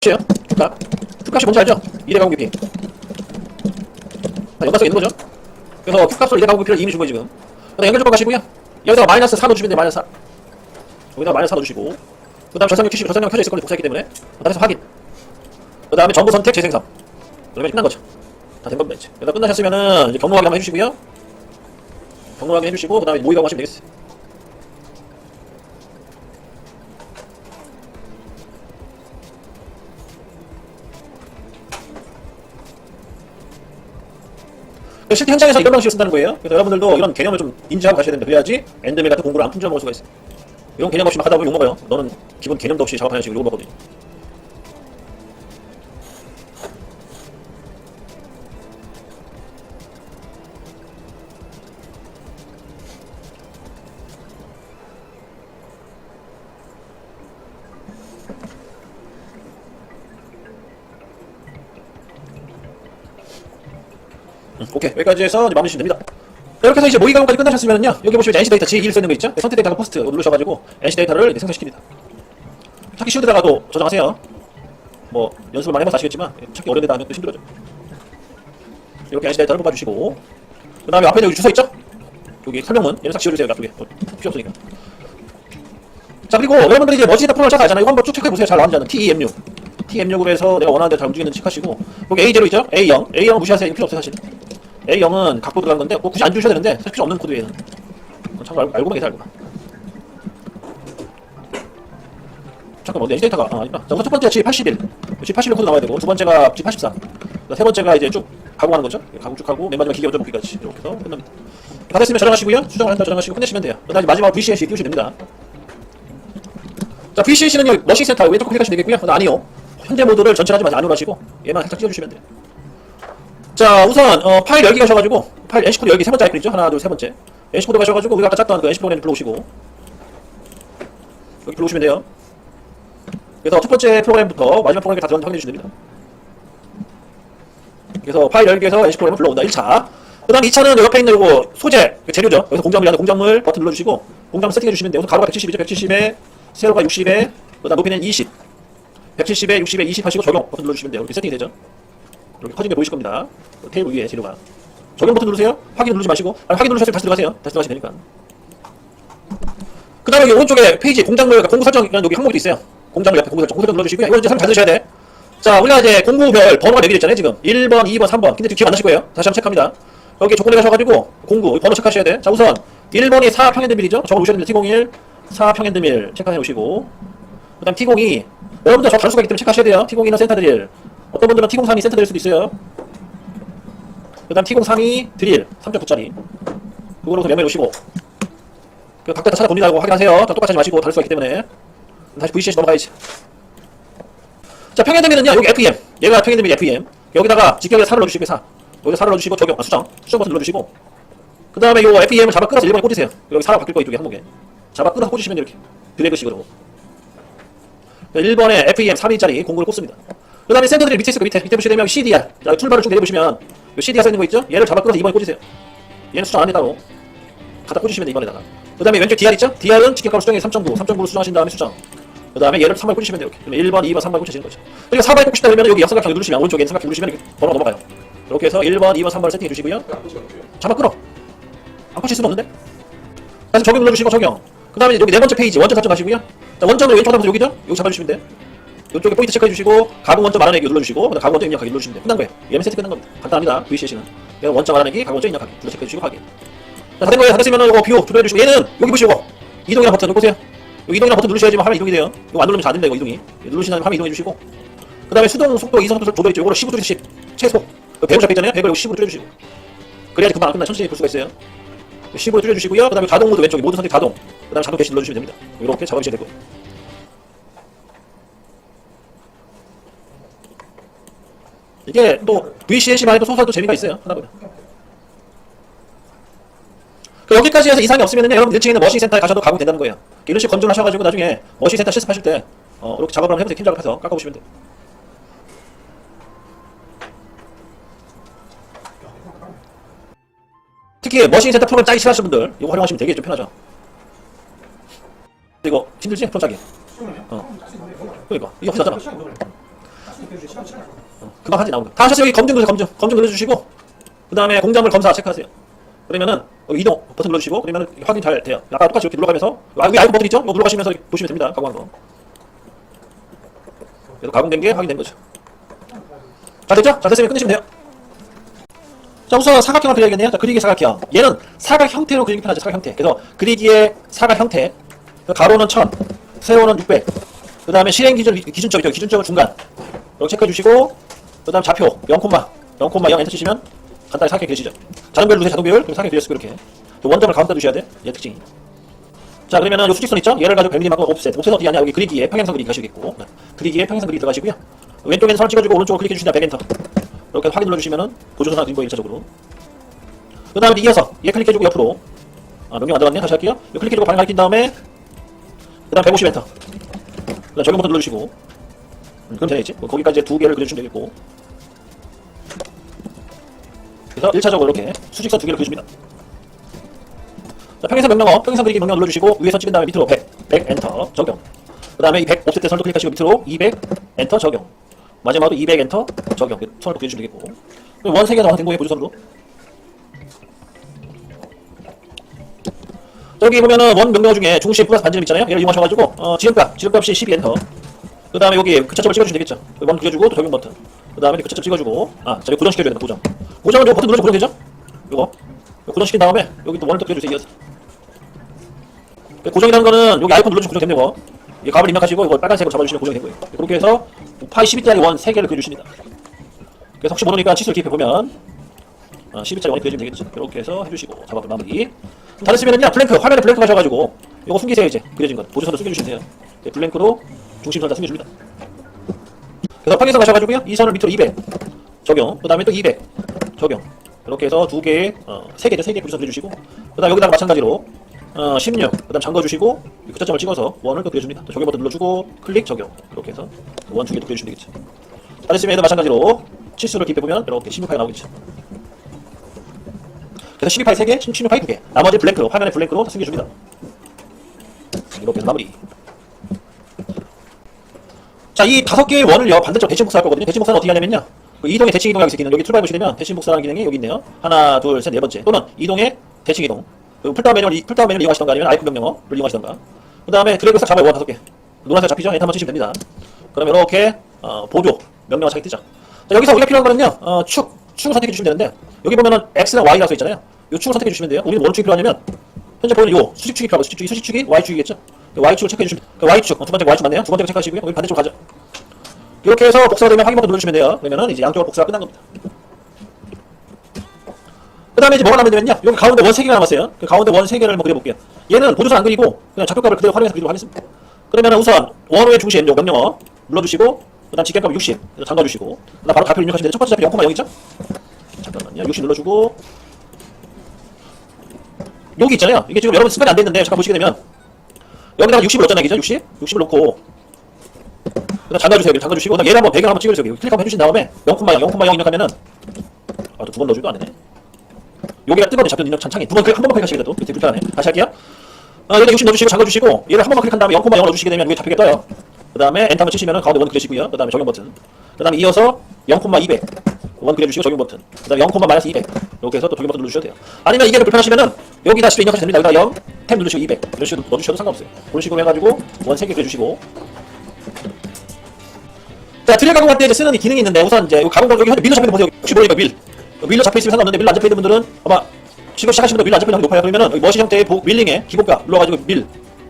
이에요 투값. 투값이 뭔지 알죠? 2대 가공 BP. 연관성 있는 거죠? 그래서 투값을 2대 가공 BP를 이미 준 거예요, 지금. 연결 조건 가시고요. 여기다가 마이너스 4 넣어주시면 돼요, 마이너스 4. 여기다가 마이너스 4 넣어주시고. 그 다음 절상력 켜시고, 절상력 켜져 있을 건데 복사했기 때문에. 그 다음에 확인. 그 다음에 정보 선택 재생성. 그러면 끝난 거죠. 다 된 겁니다, 이제. 여기다 끝나셨으면은, 이제 경로 확인 한번 해주시고요. 경로 확인 해주시고, 그 다음에 모의 가공 하시면 되겠어요. 실제 현장에서 이런 방식을 쓴다는 거예요. 그래서 여러분들도 이런 개념을 좀 인지하고 가셔야 됩니다. 그래야지 엔드밀 같은 공부를 안 품절먹을 수가 있어요. 이런 개념 없이 막 하다 보면 욕먹어요. 너는 기본 개념도 없이 작업하는 식으로 욕먹거든요. 오케이, 여기까지 해서 이제 마무리 주시면 됩니다. 이렇게 해서 이제 모의 가공까지 끝나셨으면요, 여기 보시면 NC 데이터 G2를 쓰는 거 있죠? 선택 데이터가 포스트 누르셔가지고 NC 데이터를 이제 생성시킵니다. 찾기 쉬운 데다가도 저장하세요. 뭐 연습을 많이 해봐서 아시겠지만 찾기 어려운 데다 하면 또 힘들어져. 이렇게 NC 데이터를 뽑아주시고, 그 다음에 앞에 여기 주소 있죠? 여기 설명문 얘는 싹 지워주세요. 나중에 필요 없으니까. 자, 그리고 여러분들이 이제 머지다 프로그램을 잘 알잖아요. 이거 한번 쭉 체크해보세요. 잘 나왔는지 않는 TEM6. TEM6으로 해서 내가 원하는 대로 잘 움직이는지 체크하시고, 여기 A0 있죠? A0. A0은 무시하세요. 필요 없어요, 사실. A0은 각도 들어간 건데, 뭐 굳이 안 주셔야 되는데, 사실 필요 없는 코드예요. 참 알고만 계세요, 알고만. 잠깐만, NC 데이터가, 아니다. 자, 우선 첫 번째가 G81. G81 코드 나와야 되고, 두 번째가 G84. 세 번째가 이제 쭉 가공하는 거죠. 가공 쭉 하고, 맨 마지막 기계 원점 묶기까지. 이렇게 해서 끝납니다. 다 됐으면 저장하시고요. 수정을 한다 저장하시고 끝내시면 돼요. 그 다음에 마지막 VCS 띄우시면 됩니다. 자, VCS는요, 머신 센터 왼쪽 클릭하시면 되겠고요. 아니요. 현재 모드를 전체를 하지 마시고 안으로 하시고, 얘만 살짝 띄워주시면 돼요. 자, 우선 파일 열기 가셔가지고 파일 NC코드 열기 세 번째 아이콘 있죠? 하나, 둘, 세 번째 NC코드 가셔가지고 우리가 아까 짰던 그 NC 프로그램 불러오시고 여기 불러오시면 돼요. 그래서 첫 번째 프로그램부터 마지막 프로그램 다 들어갔는지 확인해 주시면 됩니다. 그래서 파일 열기에서 NC 프로그램을 불러온다. 1차. 그 다음 2차는 옆에 있는 요거 소재, 재료죠. 여기서 공작물이 하는 공작물 버튼 눌러주시고 공작물 세팅해 주시면 돼요. 가로가 170이죠. 170에 세로가 60에 그 다음 높이는 20 170에 60에 20 하시고 적용 버튼 눌러주시면 돼요. 이렇게 세팅이 되죠. 이렇게 커진 게 보이실 겁니다. 테이블 위에 재료가. 적용 버튼 누르세요. 확인 누르지 마시고. 확인 누르셨으면 다시 들어가세요. 다시 들어가시면 되니까. 그 다음에 여기 오른쪽에 페이지 공작물, 공구 설정이라는 여기 항목이 있어요. 공작물 옆에 공구 설정 눌러주시고요. 이거 이제 잘 들으셔야 돼. 자, 우리가 이제 공구별 번호가 4개 있잖아요, 지금. 1번, 2번, 3번. 근데 기억 안 나실 거예요. 다시 한번 체크합니다. 여기 조건에 가셔가지고 공구, 번호 체크하셔야 돼. 자, 우선 1번이 4평행드밀이죠. 적어 오셔야 됩니다. T01, 4평행드밀 체크해 오시고. 그 다음 T02. 여러분들 저 다룰 수가 있기 때문에 체크하셔야 돼요. T02는 센터 드릴. 어떤 분들은 T03이 센터 될 수도 있어요. 그 다음 T03이 드릴 3.9짜리 그거로부터 메모해 놓으시고 각각 다 찾아봅니다고 확인하세요. 똑같이 하지 마시고 다를 수가 있기 때문에. 다시 VCS 넘어가야지. 자, 평행되면은요 여기 FEM, 얘가 평행되면 FEM, 여기다가 직경에 4를 넣어주시고 4 여기다 4를 넣어주시고 적용, 수정 버튼 눌러주시고 그 다음에 요 FEM을 잡아 끌어서 1번에 꽂으세요. 여기 4가 바뀔 거 이쪽에 항목에 잡아 끌어서 꽂으시면 이렇게 드래그식으로 1번에 FEM 3일짜리 공구를 꽂습니다. 그 다음에 샌더들이 밑에 있을 거 밑에 보시면 CDR. 자, 툴바를 쭉 내려보시면 요 CDR 써있는 거 있죠? 얘를 잡아 끌어서 2번에 꽂으세요. 얘는 수정 안 했다고 갖다 꽂으시면 돼, 2번에다가. 그 다음에 왼쪽 DR 있죠? DR은 직격가로 수정해 3.9, 3.9로 수정하신 다음에 수정. 그 다음에 얘를 3번에 꽂으시면 돼요. 그러면 1번, 2번, 3번에 꽂으시는 거죠. 그리고 4번에 꽂고 싶다 그러면 여기 역삼각형 누르시면 오른쪽에 삼각형 누르시면 이렇게 번호가 넘어가요. 이렇게 해서 1번, 2번, 3번을 세팅해 주시고요. 잡아 끌어. 안 꽂힐 수는 없는데? 다시 적용 눌러주시고 적용. 그 다음에 여기 네 번째 페이지 원점 설정 가시고요. 자, 원점으로 왼쪽 하면서 여기죠? 여기 잡아주시면 돼. 이쪽에 포인트 체크해주시고 가공 원점 알아내기 눌러주시고 가공 원점 입력하기 눌러주시면 돼요. 끝난 거예요. 얘는 세팅 끝난 겁니다. 간단합니다. VCS는 얘는 원점 알아내기 가공 원점 입력하기 눌러 체크해주시고 하기. 자, 다 된 거예요. 다 됐으면 이거 비호 조절해주시고 얘는 여기 보시고 이동이랑 버튼 보세요. 여기 이동이랑 버튼 누르셔야지 화면 이동이 돼요. 이거 안 누르면 잘 안 된다. 이거 이동이 누르신 다음에 화면 이동해주시고 그 다음에 수동 속도 이성 속도 조절했죠. 이거를 15 줄여서 10 최소 100으로 잡혀있잖아요. 100을 10으로 줄여주시고 그래야지 금방 안 끝나. 천천히 볼 수가 있어요. 10으로 줄여주시고요. 그 다음에 자동 모드 왼쪽에 모드 선택 자동 그 다음에 자동 대시 눌러주시면 됩니다. 이렇게 작업이 되고 이게 또 VCS만 해도 소소한 또 재미가 있어요. 하다 보면. 여기까지 해서 이상이 없으면은 여러분 1층에 있는 머신 센터에 가셔도 가공된다는 거예요. 이런 식으로 검증을 하셔가지고 나중에 머신 센터 실습하실 때 이렇게 작업을 한번 해보세요. 팀 작업해서 깎아보시면 돼요. 특히 머신 센터 프로그램 짜기 싫어하시는 분들 이거 활용하시면 되게 좀 편하죠. 이거 힘들지? 프로그램 짜기. 그러니까 이게 훨씬 낫잖아. 금방 하지 나오는 거. 다 하셨어요. 여기 검증 누르세요. 검증 눌러주시고 그 다음에 공정물 검사 체크하세요. 그러면은 여기 이동 버튼 눌러주시고 그러면은 확인 잘 돼요. 아까 똑같이 이렇게 눌러가면서 여기 아이콘 버튼 있죠? 이거 눌러가시면서 이렇게 보시면 됩니다. 가공한 거. 그래서 가공된 게 확인된 거죠. 자 됐죠? 자 됐으면 끝내시면 돼요. 자 우선 사각형을 그려야겠네요. 자 그리기의 사각형. 얘는 사각 형태로 그리기 편하죠. 사각 형태. 그래서 그리기의 사각 형태. 가로는 1000, 세로는 600. 그 다음에 실행 기준점 있죠. 기준점은 중간. 이렇게 체크해 주시고 그 다음 좌표 0,0 엔터 치시면 간단히 사각형 그리시죠. 자동별 누르세요. 자동별. 그럼 사각형 그렸을 거예요. 이렇게. 원점을 가운데 두셔야 돼. 얘 특징이. 자 그러면은 요 수직선 있죠? 얘를 가지고 벨리막과 옵셋은 어떻게 하냐? 여기 그리기에 평행선 그리기 가시겠고 그리기에 평행선 그리기 들어가시고요. 왼쪽에는 선을 찍어주고 오른쪽으로 클릭해 주시면 백엔터. 이렇게 확인 눌러주시면은 보조선상 그린 거예요. 1차적으로. 그 다음에 이어서 얘 클릭해주고 옆으로 명령 안 들어갔네요. 다시 할게요. 요 클릭해주고 방향 가리킨 다음에 그 다음 150 엔터. 그 다음 적용 버튼 눌러주시고 그럼 되겠지? 거기까지 두 개를 그려주시면 되겠고 그래서 1차적으로 이렇게 수직선 두 개를 그려줍니다. 자, 평행선 명령어, 평행선 그리기 명령 눌러주시고 위에서 찍은 다음에 밑으로 100 엔터 적용. 그 다음에 이 100 옵셋 선도 클릭하시고 밑으로 200 엔터 적용. 마지막으로 200 엔터 적용. 선을 그려주시면 되겠고 원 3개가 완성된 거예요. 보조선으로. 저기 보면은 원 명령어 중에 중심 플러스 반지름 있잖아요. 얘를 이용하셔가지고 지름값이 12 엔터. 그 다음에 여기 그차점을 찍어주시면 되겠죠. 원 그려주고 또 적용 버튼. 그 다음에 그차점 찍어주고 저기 고정시켜줘야 된다. 고정은 요 버튼 눌러서 고정되죠? 요거 고정시킨 다음에 여기 또 원을 또 그려주세요. 이어서 고정이라는 거는 여기 아이콘 눌러주시면 고정되는 거. 이 값을 입력하시고 이걸 빨간색으로 잡아주시면 고정이 된 거예요. 그렇게 해서 파이 12짜리 원 3개를 그려주십니다. 그래서 혹시 모르니까 치수를 기입해보면 12짜리 원이 그려지면 되겠죠. 이렇게 해서 해주시고 작업을 마무리. 다 됐으면은요 블랭크 화면에 블랭크 가셔가지고 이거 숨기세요. 이제 그려진 거 보조선으로 숨겨주시면 돼요. 블랭크로 중심선 다 숨겨줍니다. 그래서 평행선 가셔가지고요 이 선을 밑으로 200 적용. 그 다음에 또 200 적용. 이렇게 해서 두 개의 3개죠. 3개 보조선 그려주시고 그 다음 여기다가 마찬가지로 16 그 다음 잠궈주시고 끝점을 찍어서 원을 또 그려줍니다. 적용 버튼 눌러주고 클릭 적용. 이렇게 해서 원 두 개 또 그려주시면 되겠죠. 다 됐으면 얘도 마찬가지로 치수를 기입해보면 이렇게 16파이 나오겠죠. 그래서 12파이 3개, 16파이 2개. 나머지 블랭크로, 화면에 블랭크로 다 숨겨줍니다. 이렇게 해서 마무리. 자, 이 5개의 원을요, 반대쪽 대칭 복사할 거거든요. 대칭 복사는 어떻게 하냐면요. 그 이동의 대칭 이동하기 기능, 여기 출발 보시게 되면 대칭 복사라는 기능이 여기 있네요. 하나, 둘, 셋, 네 번째. 또는 이동의 대칭 이동. 풀다운 메뉴를 이용하시던가 아니면 아이콘 명령어를 이용하시던가. 그 다음에 드래그 싹 잡아요. 원 5개. 노란색 잡히죠? 엔터 한번 치시면 됩니다. 그러면 이렇게, 보조, 명령어 자기 뜨죠. 자, 여기서 우리가 필요한 거는요, 축을 선택해 주시면 되는데, 여기 보면은 X랑 Y라고 써 있잖아요. 요 축을 선택해 주시면 돼요. 우리는 뭔 축이 필요하냐면, 현재 보이는 요 수직축이 필요하고, 수직축이 Y축이겠죠? Y축을 체크해 주시면, Y축, 두 번째 Y축 맞네요. 두 번째 체크하시고요. 여기 반대쪽으로 가죠. 이렇게 해서 복사가 되면 확인 버튼 눌러주시면 돼요. 그러면은 이제 양쪽으로 복사가 끝난 겁니다. 그 다음에 이제 뭐가 남았냐면요. 여기 가운데 원 3개가 남았어요. 그 가운데 원 3개를 한번 그려볼게요. 얘는 보조선 안 그리고 그냥 좌표값을 그대로 활용해서 그리도록 하겠습니다. 그러면은 우선 원호의 중심, 요 명령어 눌러주시고, 그 다음 직경값 60, 잠가주시고, 그 다음 바로 좌표 입력하시면 되죠. 첫 번째 좌표 0,0이죠? 잠깐만요. 60 눌러주고, 여기 있잖아요. 이게 지금 여러분 습관이 안 됐는데, 잠깐 보시게 되면, 여기다가 60을 넣었잖아요. 그죠? 60을 넣고, 그 다음 잠가주세요. 잠가주시고, 그 다음 얘를 한번 배경 한번 찍어주세요. 클릭 한번 해주신 다음에, 0,0 입력하면은, 또 두 번 넣어주기도 안 되네. 여기가 뜨거운 잡혀 입력 창이 두 번 클릭, 한 번만 클릭하시게 돼도 되게 불편하네. 다시 할게요. 여기다 60 넣어주시고 잠가주시고 얘를 한 번만 클릭한 다음에 0,0 넣어주시게 되면 여기 잡히게 떠요. 그 다음에 엔터 한번 치시면 가운데 원 그리시고요. 그 다음에 적용 버튼. 그 다음에 이어서 0,200 원 그려주시고 적용 버튼. 그 다음에 0,-200 이렇게 해서 또 적용 버튼 눌러주셔도 돼요. 아니면 이게 불편하시면은 여기 다시 입력하시면 됩니다. 여기다 0, 탭 누르시고 200 이런 식으로 넣어주셔도 상관없어요. 그런 식으로 해가지고 원 3개 그려주시고. 자, 드릴 가공할 때 이제 쓰는 이 기능이 있는데 우선 이제 가공 여기 현재 밀로 잡혀있는 보세요. 혹시 모르니까 밀로 잡혀있으면 상관없는데 밀로 안 잡혀있는 분들은 아마 지금 시작하시는 분들 밀로 안 잡혀있는 확률이 높아요. 그러면은 머신 형태의 밀링에 기본값 눌러가지고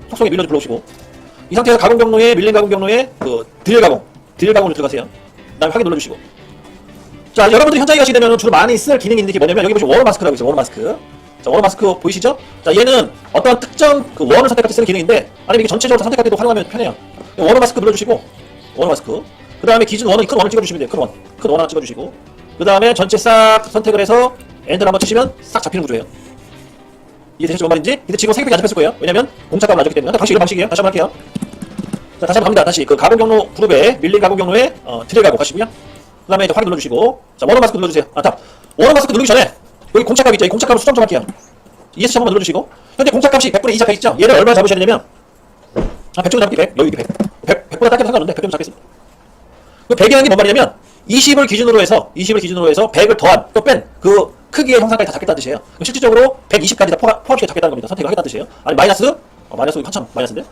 속성에 밀로 불러오시고 이 상태에서 가공 경로에 밀링 가공 경로에 그 드릴 가공을 들어가세요. 그 다음에 확인 눌러주시고. 자, 여러분들이 현장에 가시게 되면 주로 많이 쓸 기능이 있는 게 뭐냐면 여기 보시면 워너 마스크라고 있어요. 워너 마스크. 자, 워너 마스크 보이시죠? 자, 얘는 어떤 특정 그 원을 선택할 때 쓰는 기능인데 아니면 이게 전체적으로 선택할 때도 활용하면 편해요. 워너 마스크 눌러주시고 워너 마스크. 그 다음에 기준 원은 큰 원을 찍어주시면 돼요. 큰 원 하나 찍어주시고. 그 다음에 전체 싹 선택을 해서 엔터를 한번 치시면 싹 잡히는 구조예요. 이해되셨죠? 뭔 말인지? 근데 지금 생각이 안 잡혔을 거예요. 왜냐면 공차값을 안 줬기 때문에. 방식 이런 방식이에요. 다시 한번 할게요. 자, 다시 한번 갑니다. 다시 그 가공 경로 그룹에 밀링 가공 경로에 트레 가공 가시고요. 그 다음에 이제 확인 눌러주시고. 자, 워너 마스크 눌러주세요. 워너 마스크 누르기 전에 여기 공차값 있죠? 이 공차값을 수정 좀 할게요. ESC 한번 눌러주시고. 현재 공차값이 100분의 2 잡혀있죠? 얘를 얼마 잡으셔야 되냐면 100 정도 잡기 100. 여기 100. 100보다 작게 상관없는데 100 정도 잡겠습니다. 그 100이라는 게 뭔 말이냐면 20을 기준으로 해서 100을 더한 또 뺀 그 크기의 형상까지 다 잡겠다는 뜻이에요. 그럼 실질적으로 120까지 다 포함시켜 잡겠다는 겁니다. 선택을 하겠다는 뜻이에요. 아니 마이너스 마이너스 한참 마이너스인데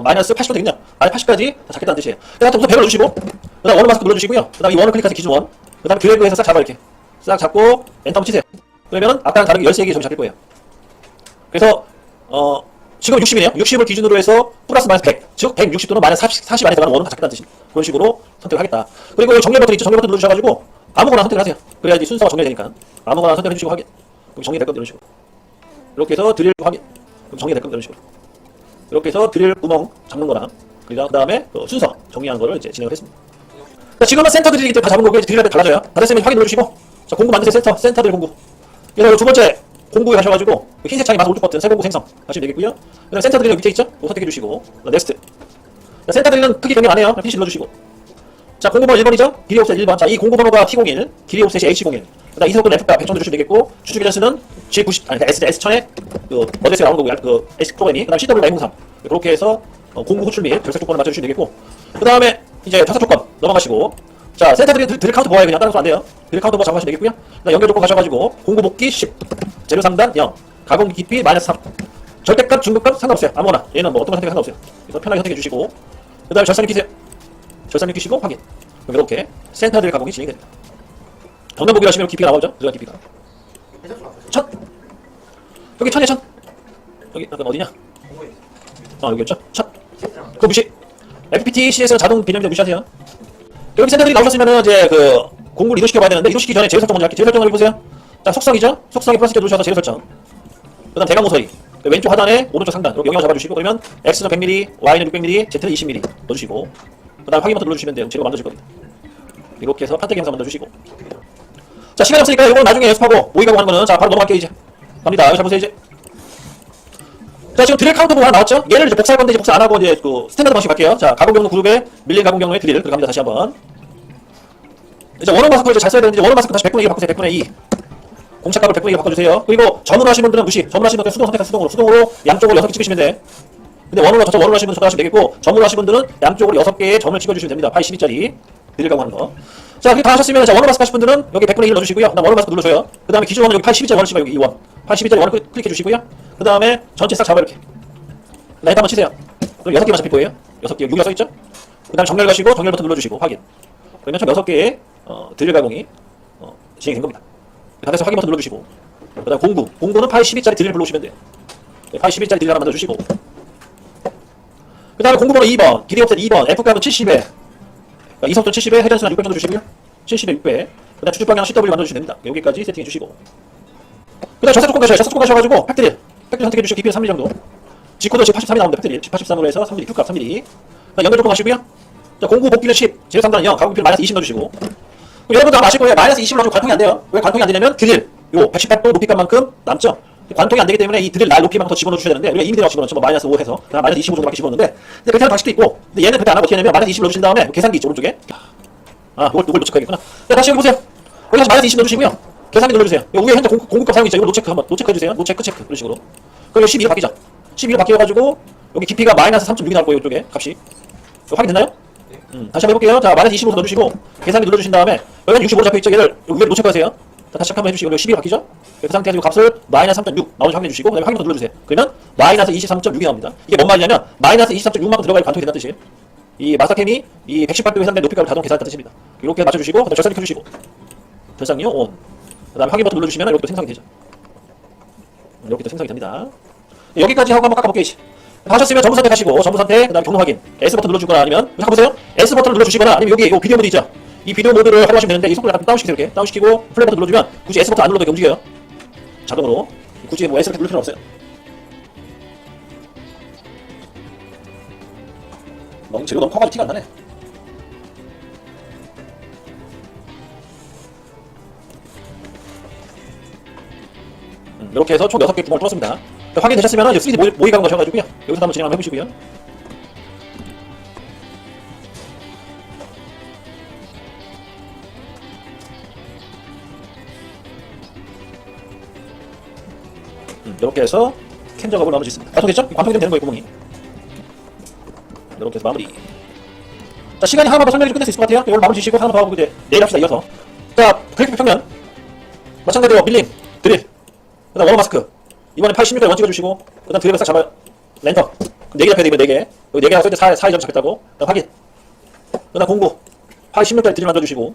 마이너스 80도 되겠냐? 아니 80까지 다 잡겠다는 뜻이에요. 그다음 우선 100을 눌러주시고 그다음 원을 마스크 눌러주시고요. 그다음 이 원을 클릭해서 기준 원. 그다음 드래그해서 싹 잡아 이렇게 싹 잡고 엔터 한번 치세요. 그러면 아까랑 다르게 13개 점이 잡힐 거예요. 그래서 지금 60이네요. 60을 기준으로 해서 플러스 마이너스 100, 즉 160 또는 마이너스 40 안에 들어가는 원은 다 잡겠다는 뜻입니다. 그런 식으로 선택을 하겠다. 그리고 정렬 버튼 있죠. 정렬 버튼 눌러주셔가지고 아무거나 선택을 하세요. 그래야지 순서가 정렬되니까. 아무거나 선택을 해주시고 확인. 그럼 정리될 건 이런 식으로. 이렇게 해서 드릴 확인. 그럼 정리될 건 이런 식으로. 이렇게 해서 드릴 구멍 잡는 거랑 그 다음에 순서 정리하는 거를 이제 진행을 했습니다. 자, 지금은 센터 드릴이기 때문에 다 잡은 거고 이제 드릴할 때 달라져요. 다 됐으면 확인 눌러주시고 자, 공구 만드세요. 센터 드릴 공구. 그래서 두 번째 공구에 가셔가지고 흰색 창이 마서 오른쪽 버튼 새 공구 생성 하시면 되겠고요. 그다음 센터 드릴은 밑에 있죠? 그거 선택해 주시고 넥스트. 자, 센터 드릴은 크기 변경 안 해요. 피니시 눌러주시고. 자, 공구번호 1번이죠? 길이 옵셋 1번. 자, 이 공구번호가 T01, 길이 옵셋이 H01. 그다음 이석은 F가 100 정도 주시면 되겠고 추측 계산수는 G90 아니 S1000에 그 어디서 나오는 거고요. 그 S 프로그램이 그다음 CW M03 이렇게 해서 공구 호출 및 결색 조건을 맞춰주시면 되겠고 그다음에 이제 좌석 조건 넘어가시고 자, 센터 드릴 카운트 보아요. 그냥 다른 거안 돼요. 드릴 카운트 보아 잡아가시면 되겠고요. 그다음 연결 조건 가셔가지고 공구 복귀 10, 재료 상단 0, 가공 깊이 마이너스 3. 절대값, 중급값 상관없어요. 아무거나. 얘는 뭐 어떤 거 선택 상관없어요. 그래서 편하게 선택해 주시고 그다음에 절산력 끼세요. 절산력 끼시고 확인. 그럼 이렇게 센터 드릴 가공이 진행이 됩니다. 정면 보기를 하시면 깊이가 나오죠. 들어간 깊이가. 천. 여기 천이야 천. 여기 약간 어디냐? 여기였죠. 천. 그거 무시. FPT CS는 자동 개념인데 무시하세요. 여기 센터들이 나오셨으면은 이제 그 공구를 이동시켜봐야 되는데 이동시키기 전에 재료 설정 먼저 할게요. 재료 설정을 해보세요. 자, 속성이죠? 속성에 플러스 누르셔서 재료 설정. 그 다음 대각 모서리. 왼쪽 하단에 오른쪽 상단. 이렇게 영역 잡아주시고 그러면 X는 100mm, Y는 600mm, Z는 20mm 넣어주시고 그 다음 확인 버튼 눌러주시면 돼요. 재료가 만들어질 겁니다. 이렇게 해서 판때기 영상 만들어주시고 자, 시간이 없으니까 이거 나중에 연습하고 모의가공 하는 거는 자, 바로 넘어갈게요 이제. 갑니다. 여기 잡으세요 이제. 자, 지금 드릴 카운터 보고 하나 나왔죠? 얘를 이제 복사할 건데 이제 복사 안 하고 이제 그 스탠다드 방식 갈게요. 자, 가공 경로 그룹에 밀린 가공 경로에 드릴 들어갑니다. 다시 한번. 이제 원원 마스크 이제 잘 써야 되는데 원원 마스크 다시 100분의 2로 바꾸세요. 100분의 2. 공차값을 100분의 2로 바꿔주세요. 그리고 점으로 하시는 분들은 무시. 점으로 하시는 분들은 수동 선택해서 수동으로 양쪽으로 6개 찍으시면 돼. 근데 원으로 하시는 분들은 저거 하시면 되겠고 점으로 하시는 분들은 양쪽으로 6개의 점을 찍어주시면 됩니다. 파이 12짜리 드릴 가공 하는 거. 자, 그렇게 다 하셨으면 자, 원원 마스크 하실 분들은 여기 100분의 1 넣어주시고요. 그다음 원원 마스크 눌러줘요. 그 다음에 기준 원은 여기 파이 12짜리 원을 찍어 여기 2원. 파이 12짜리 원을 클릭해 주시고요. 그 다음에 전체 싹 잡아 이렇게. 나이트 한번 치세요. 그럼 6개만 잡힐 거예요. 6개, 6이 써있죠? 그 다음 정렬 가시고 정렬 버튼 눌러주시고 확인. 그러면 총 6개의 드릴 가공이 진행이 된 겁니다. 다 돼서 확인 버튼 눌러주시고 그 다음 공구는 파이 12짜리 드릴 불러오시면 돼요. 파이 12짜리 드릴 하나 만들어주시고 그 다음에 공구번호 2번 길이 옵셋 2번 F값은 70에 이석도 70에 회전수는 600 정도 주시고요. 70에 600. 그 다음 추측 방향 CW 만들어주시면 됩니다. 여기까지 세팅해 주시고 그 다음 좌석 조건 가셔요. 좌석 조건 가셔가지고 팩트릴 선택해 주시고 깊이는 3mm 정도 G코드 지금 83이 나옵니다. 팩트릴 83으로 해서 3mm Q값 3mm 연결 조건 가시고요. 자, 공구 복귀는 10 재료 상단은 0 가공 깊이는 마이너스 20 넣어주시고 여러분들 아마 아실 거예요. 마이너스 20을 가지고 관통이 안 돼요. 왜 관통이 안 되냐면 드릴 요 118도 높이값만큼 남죠. 관통이 안 되기 때문에 이 드릴 날 높이만 더 집어넣어 주셔야 되는데 우리가 이미 들어 집어넣죠. 뭐 마이너스 5 해서 그냥 마이너스 25 정도밖에 집어넣는데 근데 그렇게 하는 방식도 있고 근데 얘는 그렇게 안 하고 어떻게 하냐면 마이너스 20을 넣어주신 다음에 계산기 있죠 오른쪽에 이걸 노체크해야겠구나. 자, 다시 여기 보세요. 여기 다시 마이너스 20 넣어주시고요. 계산기 눌러주세요. 여기 위에 현재 공급값 사용 있죠. 이거 노체크 한번 노체크해주세요. 노체크 체크 이런 식으로. 그리고 12로 바뀌죠. 12로 바뀌어가지고 여기 깊이가 마이너스 3.6이 나올 거예요. 이쪽에 값이. 확인됐나요? 다시 한번 해볼게요. 자, 마이너스 20으로 넣어주시고 계산기 눌러주신 다음에 여기는 65로 잡혀있죠. 얘를 여기 위에 노체크하세요. 자, 다시 한번 해주시고 여기 12로 바뀌죠. 그 상태에서 값을 마이너스 3.6 나오는지 확인해주시고 그 다음에 확인 버튼 눌러주세요. 그러면 마이너스 23.6이 나옵니다. 이게 뭔 말이냐면 마이너스 23.6만큼 들어가야 관통이 된다는 뜻이에요. 이 마스터캠이 이 118도 해당된 높이값을 자동 계산했다는 뜻입니다. 이렇게 맞춰주시고 그 다음에 절산력 켜주시고 절상요 온. 그 다음에 확인 버튼 눌러주시면 이렇게 또 생성이 되죠. 이렇게 또 생성이 됩니다. 여기까지 하고 한번 깎아볼게요. 하셨으면 전부 선택하시고 전부 선택 그 다음에 경로 확인 S 버튼 눌러주거나 아니면 잠깐 보세요. S 버튼을 눌러주시거나 아니면 여기 이 비디오 모드 있죠. 이 비디오 모드를 활용하시면 되는데 이 속도를 약간 다운시키세요. 이렇게 다운시키고 플레이 버튼 눌러주면 굳이 S 버튼 안 눌러도 이렇게 움직여요. 자동으로 굳이 뭐 S를 누를 필요는 없어요. 재료 너무 커가지고 티가 안 나네. 이렇게 해서 총 6개 구멍을 뚫었습니다. 확인되셨으면 이제 3D 모의 가공 가셔가지고요. 여기서 한번 진행 한번 해보시고요. 이렇게 해서 캔 작업을 마무리 짓습니다. 완성됐죠? 관통이 되면 되는 거예요, 구멍이. 이렇게 해서 마무리. 자, 시간이 하나만 더 설명해 끝낼 수 있을 것 같아요. 오늘 마무리 지시고 하나만 더 하고 이제 내일 합시다, 이어서. 자, 그래픽 평면. 마찬가지로 밀링, 드릴. 그 다음 원어 마스크. 이번에 86까지 원 찍어주시고, 그 다음 드릴을 싹 잡아요. 렌터. 4개 잡혀야 되면 4개. 여기 4개 나서 이제 4점 잡혔다고. 그 다음 확인. 그 다음 공구. 86까지 드릴 만들어주시고.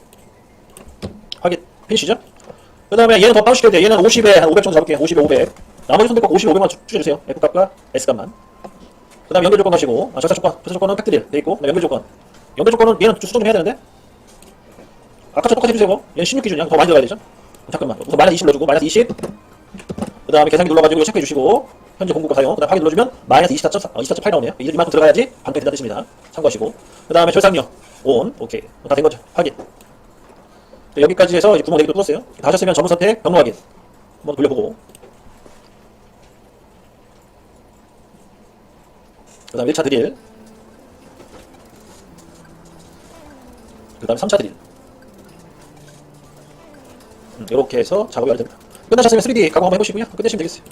확인. 피니시죠? 그 다음에 얘는 더 다운시켜야 돼요. 얘는 50에 한 500 정도 잡을게요. 50에 500. 나머지 선택과 50에 500만 추려주세요. F값과 S값만. 그 다음에 연결 조건 가시고, 절차 조건은 팩트릴 돼있고, 연결 조건. 연결 조건은 얘는 수정 좀 해야 되는데? 아까처럼 똑같이 해주세요. 얘는 16 기준이야. 더 많이 들어가야 되죠? 잠깐만. 우선 마이너스 20 넣어주고, 마이너스 20. 그 다음에 계산기 눌러가지고 체크해주시고, 현재 공급과 사용. 그 다음에 확인 눌러주면 마이너스 24.8 나오네요. 이만큼 들어가야지 반등이 된다는 뜻입니다. 참고하시고. 그 다음에 절상료. 온. 오케이. 다 된 거죠. 확인. 여기까지 해서 이제 구멍 4개도 뚫었어요. 다 하셨으면 전부 선택, 경로 확인. 한번 돌려보고. 그 다음 1차 드릴. 그 다음 3차 드릴. 이렇게 해서 작업이 완료됩니다. 끝나셨으면 3D 가공 한번 해보시고요. 끝내시면 되겠어요.